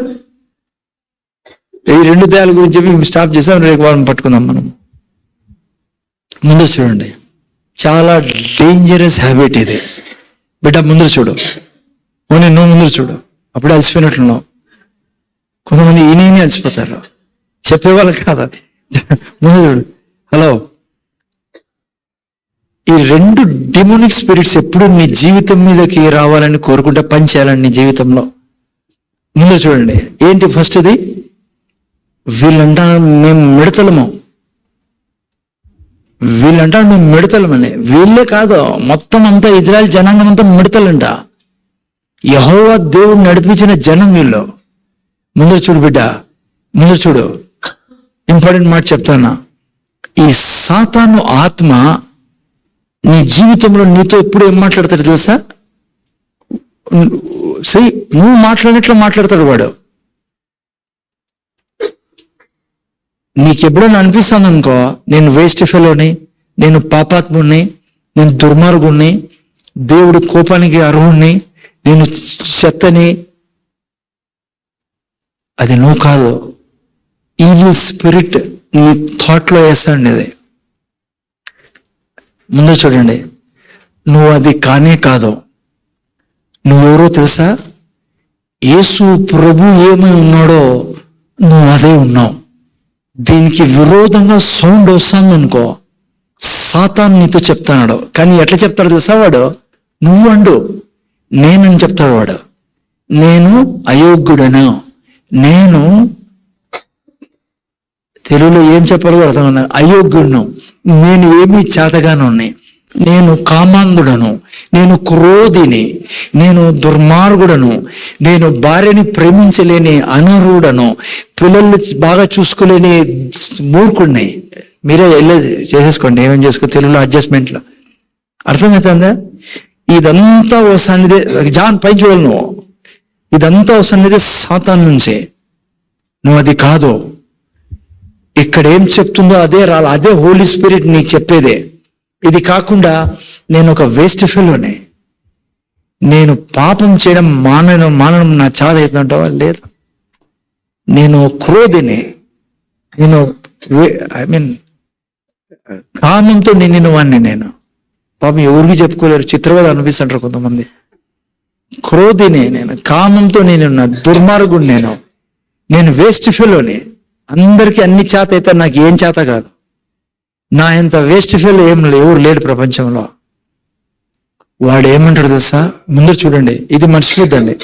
S1: ఈ 2 దయ్యాల గురించి చెప్పి స్టాప్ చేసాం. రేపు వాళ్ళని పట్టుకుందాం మనం. ముందు చూడండి, చాలా డేంజరస్ హ్యాబిట్ ఇది. బిడ్డ ముందు చూడు, నువ్వు ముందు చూడు. అప్పుడే అలసిపోయినట్లున్నావు. కొంతమంది ఈయన అలసిపోతారు, చెప్పేవాళ్ళు కాదు. ముందు చూడు. హలో, ఈ రెండు డిమోనిక్ స్పిరిట్స్ ఎప్పుడు నీ జీవితం మీదకి రావాలని కోరుకుంటే పని చేయాలని నీ జీవితంలో. ముందు చూడండి, ఏంటి ఫస్ట్ది? వీళ్ళంటారు మేము మిడతలము, వీళ్ళంటారు మేము మిడతలమని. వీళ్ళే కాదు, మొత్తం అంతా ఇజ్రాయెల్ జనాంగం అంతా మిడతలంట. యెహోవా దేవుడు నడిపించిన జనం వీళ్ళు. ముందు చూడు బిడ్డ, ముందు చూడు, ఇంపార్టెంట్ మాట చెప్తాను. ఈ సాతాను ఆత్మ నీ జీవితంలో నీతో ఎప్పుడు ఏం మాట్లాడతాడు తెలుసా? నువ్వు మాట్లాడినట్లు మాట్లాడతాడు వాడు. నీకెప్పుడైనా అనిపిస్తుంది అనుకో, నేను వేస్ట్ ఫెలోని, నేను పాపాత్ముడిని, నేను దుర్మార్గుణ్ణి, దేవుడి కోపానికి అర్హుణ్ణి, నేను చెత్తని, అది నువ్వు కాదు. ఈవిల్ స్పిరిట్ నీ థాట్లో వేస్తాండి. అది ముందు చూడండి, నువ్వు అది కానే కాదు. నువ్వెవరో తెలుసా? యేసు ప్రభు ఏమై ఉన్నాడో నువ్వు అదే ఉన్నావు. దీనికి విరోధంగా సౌండ్ వస్తుంది అనుకో, సాతాను నీతో చెప్తాడు. కానీ ఎట్లా చెప్తాడు తెలుసా వాడు? నువ్వు అండు నేనని చెప్తాడు వాడు. నేను అయోగ్యుడను, నేను తెలుగులో ఏం చెప్పాలో అర్థం, అయోగ్యుడును, నేను ఏమీ చేతగాను, నేను కామాంధుడను, నేను క్రోధిని, నేను దుర్మార్గుడను, నేను భార్యని ప్రేమించలేని అనర్హుడను, పిల్లల్ని బాగా చూసుకోలేని మూర్ఖుడిని. మీరే వెళ్ళేది చేసేసుకోండి, ఏమేం చేసుకో తెలుగులో అడ్జస్ట్మెంట్లో. అర్థమవుతుందా? ఇదంతా వస్తానిదే, జాన్ పై చూడాలి నువ్వు, ఇదంతా వస్తానిదే సాతాను నుంచే. నువ్వు అది కాదు. ఇక్కడ ఏం చెప్తుందో అదే రాలి, అదే హోలీ స్పిరిట్ నీకు చెప్పేదే. ఇది కాకుండా నేను ఒక వేస్ట్ ఫెలోనే, నేను పాపం చేయడం మానడం నా చాద అవుతుంటావా? లేదు. నేను క్రోధిని, నేను కామంతో నిండిన వాడిని. నేను పాపం ఎవరికి చెప్పుకోలేరు, చిత్రవద అనిపిస్తుంటారు కొంతమంది. క్రోధిని, నేను కామంతో నేనున్న దుర్మార్గుడు, నేను వేస్ట్ ఫెలోని. అందరికీ అన్ని చేత అయితే నాకు ఏం చేత కాదు. నా ఎంత వేస్ట్ ఫెలో ఎవరు లేడు ప్రపంచంలో. వాడు ఏమంటాడు తెలుసా? ముందు చూడండి, ఇది మర్చిపోద్దండి.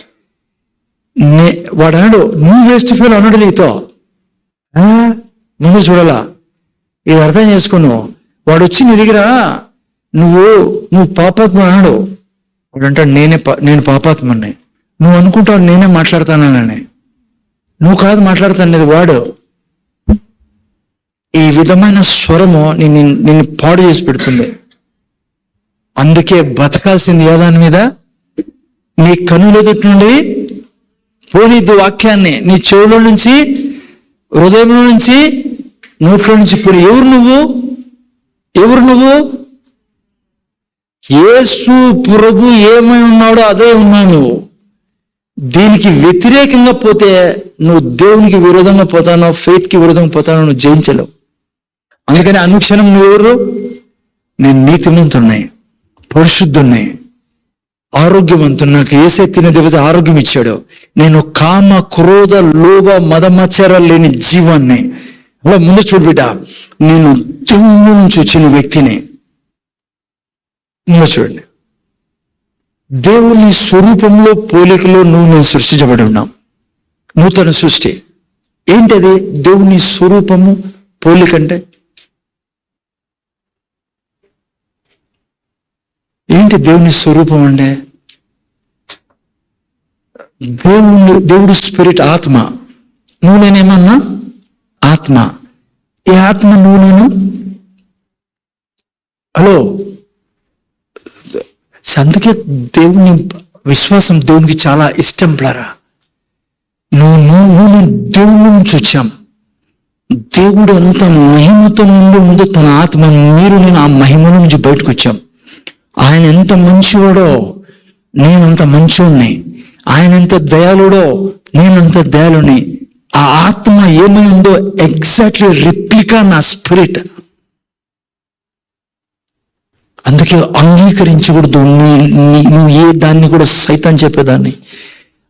S1: వాడు అన్నాడు, నువ్వు వేస్ట్ ఫెలో అన్నాడు నీతో. ముందు చూడాలా, ఇది అర్థం చేసుకున్నావు. వాడు వచ్చి నీ దగ్గర నువ్వు పాపాత్మ అన్నాడు. వాడు అంటాడు, నేను పాపాత్మని. నువ్వు అనుకుంటావు నేనే మాట్లాడతానని. నువ్వు కాదు మాట్లాడతానేది వాడు. ఈ విధమైన స్వరము నిన్ను పాడు చేసి పెడుతుంది. అందుకే బతకాల్సింది దాని మీద, నీ కన్నుల ఎదుటి నుండి పోనీద్దు వాక్యాన్ని, నీ చెవుల నుంచి, హృదయంలో నుంచి, నోట్లో నుంచి పోనీ. ఎవరు నువ్వు? యేసు ప్రభు ఏమై ఉన్నాడో అదే ఉన్నావు నువ్వు. దీనికి వ్యతిరేకంగా పోతే నువ్వు దేవునికి విరోధంగా పోతానో, ఫెయిత్కి విరోధంగా పోతానో నువ్వు జయించలేవు. అందుకని అనుక్షణం నువ్వెవరు? నేను నీతిమంతున్నాయి, పరిశుద్ధున్నాయి, ఆరోగ్యవంతుడు, నాకు ఏసై తినేది ఆరోగ్యం ఇచ్చాడు, నేను కామ క్రోధ లోభ మదమచ్చరాలు లేని జీవాన్ని. అలా ముందు చూడు బిడ్డ, నేను దేవుని నుంచి వచ్చిన వ్యక్తిని. ముందు చూడండి, దేవుని స్వరూపంలో పోలికలో నేను సృష్టించబడి ఉన్నాం. నూతన సృష్టి. ఏంటది దేవుని స్వరూపము పోలిక అంటే? ఏంటి దేవుని స్వరూపం అంటే? దేవుడు స్పిరిట్, ఆత్మ. నువ్వు నేనేమన్నా ఆత్మ. ఏ ఆత్మ? నువ్వు నేను. హలో, అందుకే దేవుని విశ్వాసం దేవునికి చాలా ఇష్టం. ప్లారా, నువ్వు దేవుడి నుంచి వచ్చాం. దేవుడు అంత మహిమతో ముందు తన ఆత్మ, నేను ఆ మహిమ నుంచి బయటకు వచ్చాం. ఆయన ఎంత మంచివాడో నేనంత మంచివాడిని, ఆయన ఎంత దయాళుడో నేనంత దయాళుని. ఆ ఆత్మ ఏమై ఉందో ఎగ్జాక్ట్లీ రిప్లికా నా స్పిరిట్. అందుకే అంగీకరించకూడదు నువ్వు ఏ దాన్ని కూడా సైతం చెప్పేదాన్ని.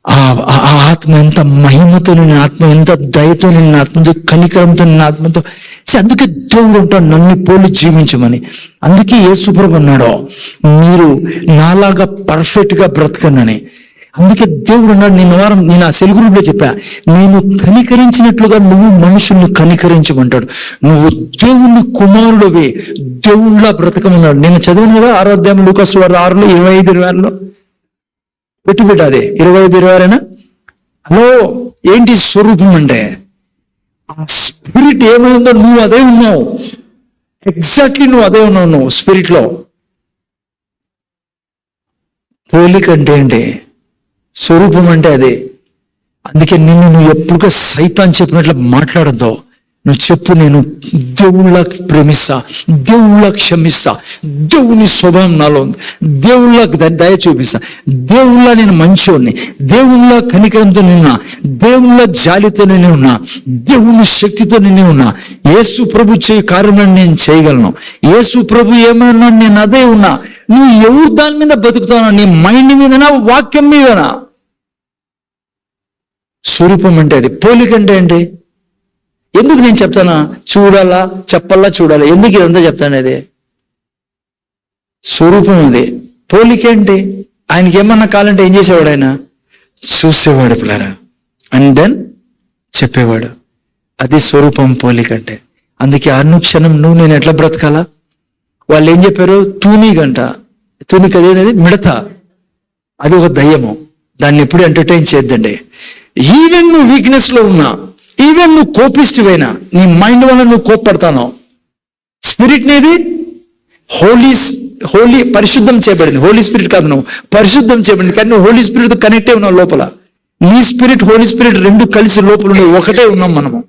S1: ఆ ఆత్మ ఎంత మహిమతో నిన్న ఆత్మ, ఎంత దయతో నిన్న ఆత్మతో, కనికరంతో నిన్న ఆత్మతో అందుకే దేవుడు అంటాడు నన్ను పోలి జీవించమని. అందుకే యేసుప్రభు అన్నాడు మీరు నాలాగా పర్ఫెక్ట్ గా బ్రతకనని. అందుకే దేవుడు అన్నాడు, నేను ఆ సెల్ గ్రూప్ లో చెప్పా, నేను కనికరించినట్లుగా నువ్వు మనుషుల్ని కనికరించమంటాడు. నువ్వు దేవుని కుమారుడివి, దేవుళ్ళ బ్రతకమన్నాడు. నేను చదివాను కదా 6వ అధ్యాయం లూకాసు వార్త 6లో 25-26లో పెట్టుబిడ్డ అదే 25-26 హలో ఏంటి స్వరూపం అంటే ఆ స్పిరిట్ ఏమైందో నువ్వు అదే ఉన్నావు, ఎగ్జాక్ట్లీ నువ్వు అదే ఉన్నావు. నువ్వు స్పిరిట్ లో పోలిక అంటే ఏంటి, స్వరూపం అంటే అదే. అందుకే నువ్వు ఎప్పుడుగా సైతాన్ చెప్పినట్లు మాట్లాడద్దు. నువ్వు చెప్పు, నేను దేవుళ్ళ ప్రేమిస్తా, దేవుళ్ళ క్షమిస్తా, దేవుని స్వభావం నాలో ఉంది, దేవుళ్ళ దయ చూపిస్తా, దేవుళ్ళ నేను మంచోడిని, దేవుళ్ళ కనికరంతో నిన్నా, దేవుళ్ళ జాలితో నేనే ఉన్నా, దేవుని శక్తితో నేనే ఉన్నా. యేసు ప్రభు చేయి కార్యములను నేను చేయగలను. యేసు ప్రభు ఏమన్నా నేను అదే ఉన్నా. నువ్వు ఎవరు దాని మీద బతుకుతావు, నీ మైండ్ మీదనా వాక్యం మీదనా? స్వరూపం అంటే అది. పోలిక అంటే ఏంటి? ఎందుకు నేను చెప్తానా, చూడాలా చెప్పాలా చూడాలా, ఎందుకు ఇదంతా చెప్తాను? అది స్వరూపం అది. పోలిక ఏంటి? ఆయనకి ఏమన్నా కావాలంటే ఏం చేసేవాడు? ఆయన చూసేవాడు పిల్లరా, అండ్ దెన్ చెప్పేవాడు. అది స్వరూపం, పోలిక అంటే. అందుకే అనుక్షణం నువ్వు నేను ఎట్లా బ్రతకాలా? వాళ్ళు ఏం చెప్పారు? తూనీగంట. తూనిక అదేనది మిడత, అది ఒక దయ్యము. దాన్ని ఎప్పుడు ఎంటర్టైన్ చేద్దండి. ఈవెన్ నువ్వు వీక్నెస్ లో ఉన్నా, ఈవెన్ నువ్వు కోపిస్టివైనా, నీ మైండ్ వల్ల నువ్వు కోప్పడతాను, స్పిరిట్ నీది హోలీ పరిశుద్ధం చేయబడింది. హోలీ స్పిరిట్ కాదు, నువ్వు పరిశుద్ధం చేయబడింది. కానీ నువ్వు హోలీ స్పిరిట్ కనెక్ట్ అయి ఉన్నావు లోపల. నీ స్పిరిట్ హోలీ స్పిరిట్ రెండు కలిసి లోపల ఉండే ఒకటే ఉన్నాం మనము,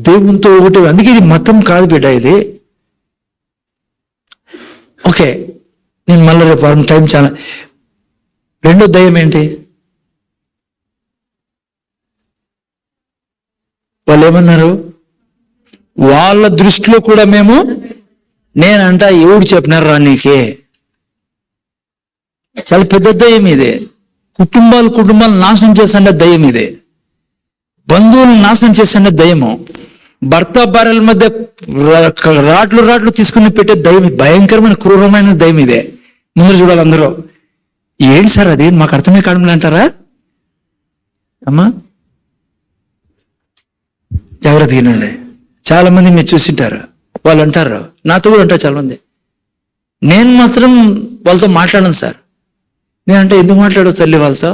S1: దేవునితో ఒకటే. అందుకే ఇది మతం కాదు బిడ్డ, ఇది ఓకే. నేను మళ్ళీ రేపు టైం చాలా. రెండో దయ్యం ఏంటి? వాళ్ళు ఏమన్నారు? వాళ్ళ దృష్టిలో కూడా మేము నేనంట ఎవడు చెప్పినారా నీకే? చాలా పెద్ద దయ్యం ఇదే. కుటుంబాలు నాశనం చేస్తుండే దయ్యం ఇదే. బంధువులు నాశనం చేస్తుండే దయ్యము. భర్త భార్యల మధ్య రాట్లు తీసుకుని పెట్టే దయ్యం, భయంకరమైన క్రూరమైన దయ్యం ఇదే. ముందు చూడాలి అందరూ. ఏంటి సార్ అది, మాకు అర్థమే కావడం అంటారా అమ్మా? జాగ్రత్తగా వినండి. చాలా మంది మీరు చూసింటారు, వాళ్ళు అంటారు, నాతో కూడా అంటారు చాలా మంది, నేను మాత్రం వాళ్ళతో మాట్లాడను సార్. నేనంటే ఎందుకు మాట్లాడవు తల్లి వాళ్ళతో?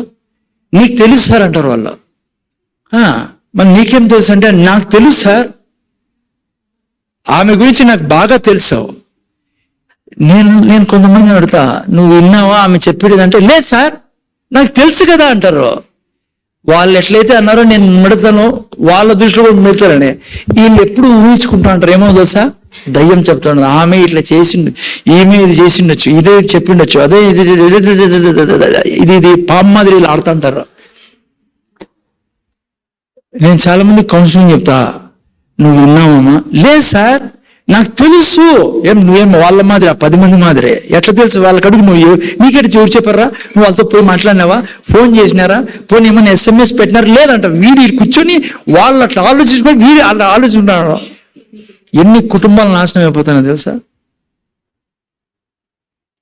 S1: నీకు తెలుసు సార్ అంటారు వాళ్ళు. మరి నీకేం తెలుసు అంటే, నాకు తెలుసు సార్, ఆమె గురించి నాకు బాగా తెలుసు. నేను కొంతమంది అడుగుతా, నువ్వు విన్నావా ఆమె చెప్పేదంటే, లేదు సార్ నాకు తెలుసు కదా అంటారు. వాళ్ళు ఎట్లయితే అన్నారో నేను మిడతాను, వాళ్ళ దృష్టిలో కూడా మిడతారని వీళ్ళు ఎప్పుడు ఊహించుకుంటా అంటారు. ఏమో తెలుసా, దయ్యం చెప్తాడు, ఆమె ఇట్లా చేసిండు, ఈమె ఇది చేసిండొచ్చు, ఇదే చెప్పిండొచ్చు, అదే ఇది పాము మాదిరి వీళ్ళు ఆడుతుంటారు. నేను చాలా మంది కౌన్సిలింగ్ చెప్తా, నువ్వు విన్నావమ్మా? లేదు సార్ నాకు తెలుసు. నువ్వేం వాళ్ళ మాదిరి 10 మంది మాదిరి ఎట్లా తెలుసు? వాళ్ళకి అడుగు, నువ్వు నీకెట్ ఎవరు చెప్పారా? నువ్వు వాళ్ళతో పోయి మాట్లాడినావా? ఫోన్ చేసినారా? ఫోన్ ఏమైనా SMS పెట్టినారా? లేదంట. వీడి కూర్చొని వాళ్ళు అట్లా ఆలోచించుకొని వీడి అట్లా ఆలోచించుకుంటున్నాడు. ఎన్ని కుటుంబాలు నాశనం అయిపోతానో తెలుసా?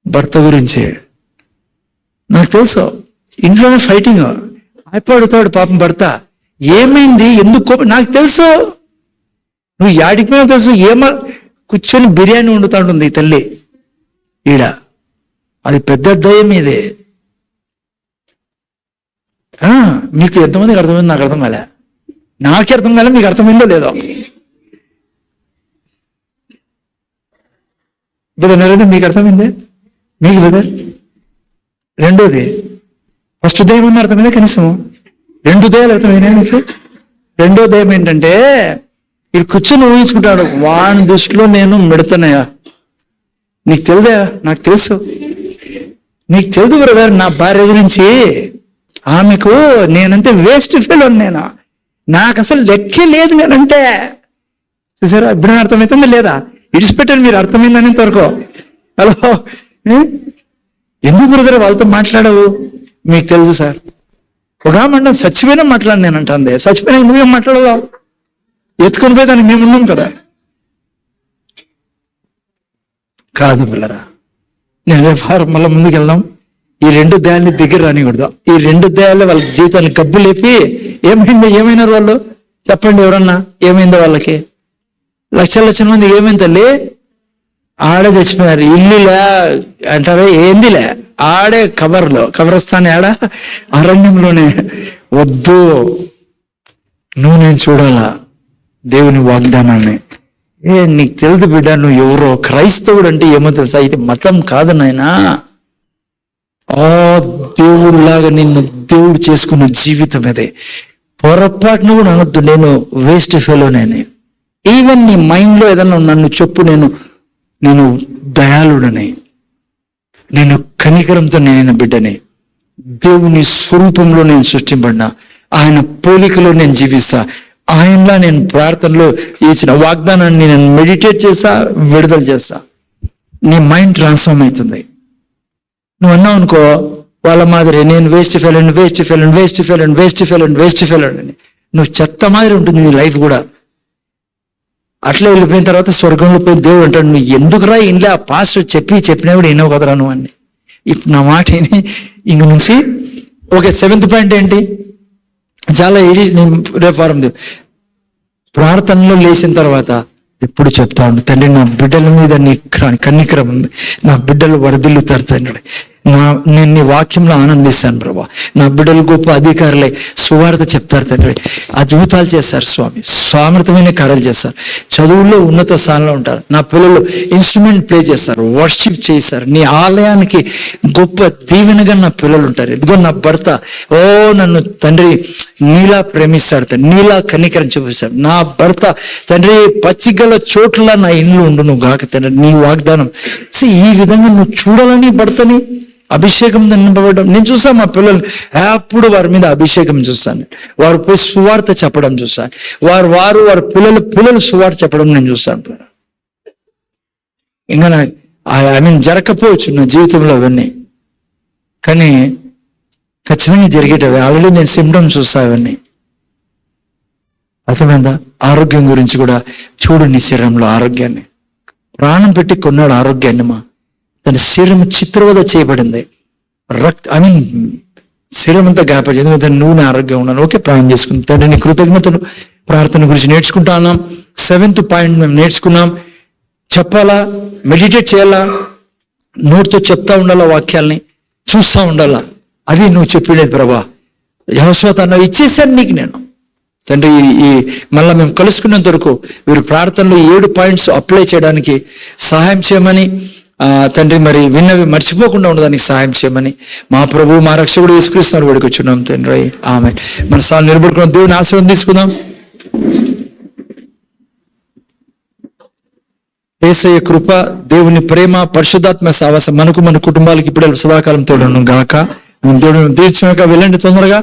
S1: భర్త గురించి నాకు తెలుసు. ఇంట్లోనే ఫైటింగ్ అయిపోతాడు పాపం భర్త. ఏమైంది, ఎందుకు నాకు తెలుసు. నువ్వు యాడిపోయినా తెలుసు. కూర్చొని బిర్యానీ వండుతా ఉంటుంది ఈ తల్లి ఈడ. అది పెద్ద దయ్యం ఇదే. మీకు ఎంతమందికి అర్థమైంది? నాకు అర్థం కాలే. నాకే అర్థం కాలే, మీకు అర్థమైందో లేదో? బ్రదర్ మీకు అర్థమైందే? మీకు బ్రదర్? రెండోది, ఫస్ట్ దయ్యం ఉన్న అర్థమైందే కనీసం? 2 దయ్యాలు అర్థమైనా మీకు? రెండో దయ్యం ఏంటంటే, వీడు కూర్చొని ఊహించుకుంటాడు, వాని దృష్టిలో నేను మిడతానయా. నీకు తెలుదా? నాకు తెలుసు. నీకు తెలుసు బ్రదర్ నా భార్య గురించి, ఆమెకు నేనంటే వేస్ట్ ఫెలో, నాకు అసలు లెక్కే లేదు నేనంటే. చూసారా, ఇప్పుడు అర్థమవుతుందా లేదా? ఇడిచిపెట్టాను, మీరు అర్థమైందనేంత వరకు. హలో, ఎందుకు బ్రదర్ వాళ్ళతో మాట్లాడవు? మీకు తెలుసు సార్. ఒక మండం చచ్చిపోయినా మాట్లాడి నేనంటే, చచ్చిపోయినా ఎందుకు మాట్లాడదా? ఎత్తుకొని పోయి దానికి మేము ఉన్నాం కదా. కాదు పిల్లరా, నేను రేపు మళ్ళీ ముందుకు వెళ్దాం. ఈ 2 దయాల్ని దగ్గర రానికూడదు. ఈ 2 దయాలు వాళ్ళ జీవితాన్ని గబ్బు లేపి ఏమైనారు వాళ్ళు? చెప్పండి ఎవరన్నా, ఏమైందో వాళ్ళకి? లక్షల మంది ఏమైంది తల్లి? ఆడే చచ్చిపోయినారు. ఇల్లులే అంటారా, ఏందిలే ఆడే కబరస్థాన్ ఆడ అరణ్యంలోనే. వద్దు, నువ్వు నేను చూడాలా దేవుని వాగ్దానాన్ని. నీకు తెలుదు బిడ్డ, నువ్వు ఎవరో. క్రైస్తవుడు అంటే ఏమో తెలుసా? ఇది మతం కాదు నాయనా. దేవుడిలాగా నిన్ను దేవుడు చేసుకున్న జీవితం అదే. పొరపాటును కూడా అనొద్దు నేను వేస్ట్ ఫెలోనేని. ఈవెన్ నీ మైండ్లో ఏదన్నా నన్ను చెప్పు, నేను దయాళుడని, నేను కనికరంతో నేను బిడ్డని, దేవుని స్వరూపంలో నేను సృష్టింపడినా, ఆయన పోలికలో నేను జీవిస్తా, ఆయనలా నేను ప్రార్థనలో ఇచ్చిన వాగ్దానాన్ని నేను మెడిటేట్ చేస్తా, విడుదల చేస్తా. నీ మైండ్ ట్రాన్స్ఫార్మ్ అవుతుంది. నువ్వు అన్నావు అనుకో వాళ్ళ మాదిరి, నేను వేస్ట్ ఫెలోన్ అని, నువ్వు చెత్త మాదిరి ఉంటుంది నీ లైఫ్ కూడా. అట్లా వెళ్ళిపోయిన తర్వాత స్వర్గంలో పోయి దేవుడు అంటాడు, నువ్వు ఎందుకురా ఇంట్లో ఆ పాస్టర్ చెప్పినా కూడా వినవు కదరా నువ్వు అని. ఇప్పుడు నా మాట విని ఇంక నుంచి ఓకే. 7th పాయింట్ ఏంటి? చాలా నేను రేపు వారం ప్రార్థనలో లేచిన తర్వాత ఎప్పుడు చెప్తా ఉండు, తండ్రి నా బిడ్డల మీద నీ కన్నికరం ఉంది, నా బిడ్డలు వరదిల్లుతారు తండ్రి, నేను నీ వాక్యంలో ఆనందిస్తాను ప్రభా, నా బిడ్డలు గొప్ప అధికారులై సువార్త చెప్తారు తండ్రి, అద్భుతాలు చేస్తారు స్వామి, సామర్థ్యమైన కార్యాలు చేస్తారు, చదువుల్లో ఉన్నత స్థానంలో ఉంటారు, నా పిల్లలు ఇన్స్ట్రుమెంట్ ప్లే చేస్తారు, వర్షిప్ చేస్తారు, నీ ఆలయానికి గొప్ప దీవెనగా నా పిల్లలు ఉంటారు. ఇదిగో నా భర్త నన్ను తండ్రి నీలా ప్రేమిస్తాడు తండ్రి, నీలా కనికరం చూపిస్తాడు, నా భర్త తండ్రి పచ్చిగల చోట్ల నా ఇండ్లు ఉండు నువ్వు గాక తండ్రి, నీ వాగ్దానం. ఈ విధంగా నువ్వు చూడాలని భర్తని అభిషేకం నింపబడడం నేను చూస్తాను. మా పిల్లలు ఎప్పుడు వారి మీద అభిషేకం చూస్తాను, వారు పోయి సువార్త చెప్పడం చూస్తాను, వారి పిల్లలు సువార్త చెప్పడం నేను చూస్తాను. ఇంకా జరగకపోవచ్చు నా జీవితంలో అవన్నీ, కానీ ఖచ్చితంగా జరిగేటవి. ఆల్రెడీ నేను సిమ్టమ్స్ చూస్తా అవన్నీ. అర్థమైందా? ఆరోగ్యం గురించి కూడా చూడు, నీ శరీరంలో ఆరోగ్యాన్ని ప్రాణం పెట్టి కొన్నాడు ఆరోగ్యాన్ని. తన శరీరం చిత్రవద చేయబడింది, శరీరం అంతా గాయపడింది. ఎందుకంటే నువ్వు నా ఆరోగ్యం ఉన్నాను. ఓకే, ప్రాణం చేసుకుంది తండ్రి, నీ కృతజ్ఞతలు. ప్రార్థన గురించి నేర్చుకుంటా ఉన్నాం. 7th పాయింట్ మేము నేర్చుకున్నాం. చెప్పాలా, మెడిటేట్ చేయాలా, నోటితో చెప్తా ఉండాలా, వాక్యాల్ని చూస్తూ ఉండాలా. అది నువ్వు చెప్పేది ప్రభా. యెహోషువ అన్న ఇచ్చేసాను నీకు నేను తండ్రి. మళ్ళీ మేము కలుసుకున్నంత వరకు వీరు ప్రార్థనలో 7 పాయింట్స్ అప్లై చేయడానికి సహాయం చేయమని తండ్రి, మరి విన్నవి మర్చిపోకుండా ఉండడానికి సహాయం చేయమని మా ప్రభు మా రక్షకుడు యేసుక్రీస్తు వేడుకొచ్చున్నాం తండ్రి. ఆమేన్. మన సార్లు నిలబడుకున్నాం, దేవుని ఆశీర్వాదం తీసుకుందాం. యేసయ్య కృప, దేవుని ప్రేమ, పరిశుద్ధాత్మ సహవాసం మనకు మన కుటుంబాలకి ఇప్పుడు సదాకాలం తోడను గాక. దేవుడు తీర్చున్నాక వెళ్ళండి తొందరగా.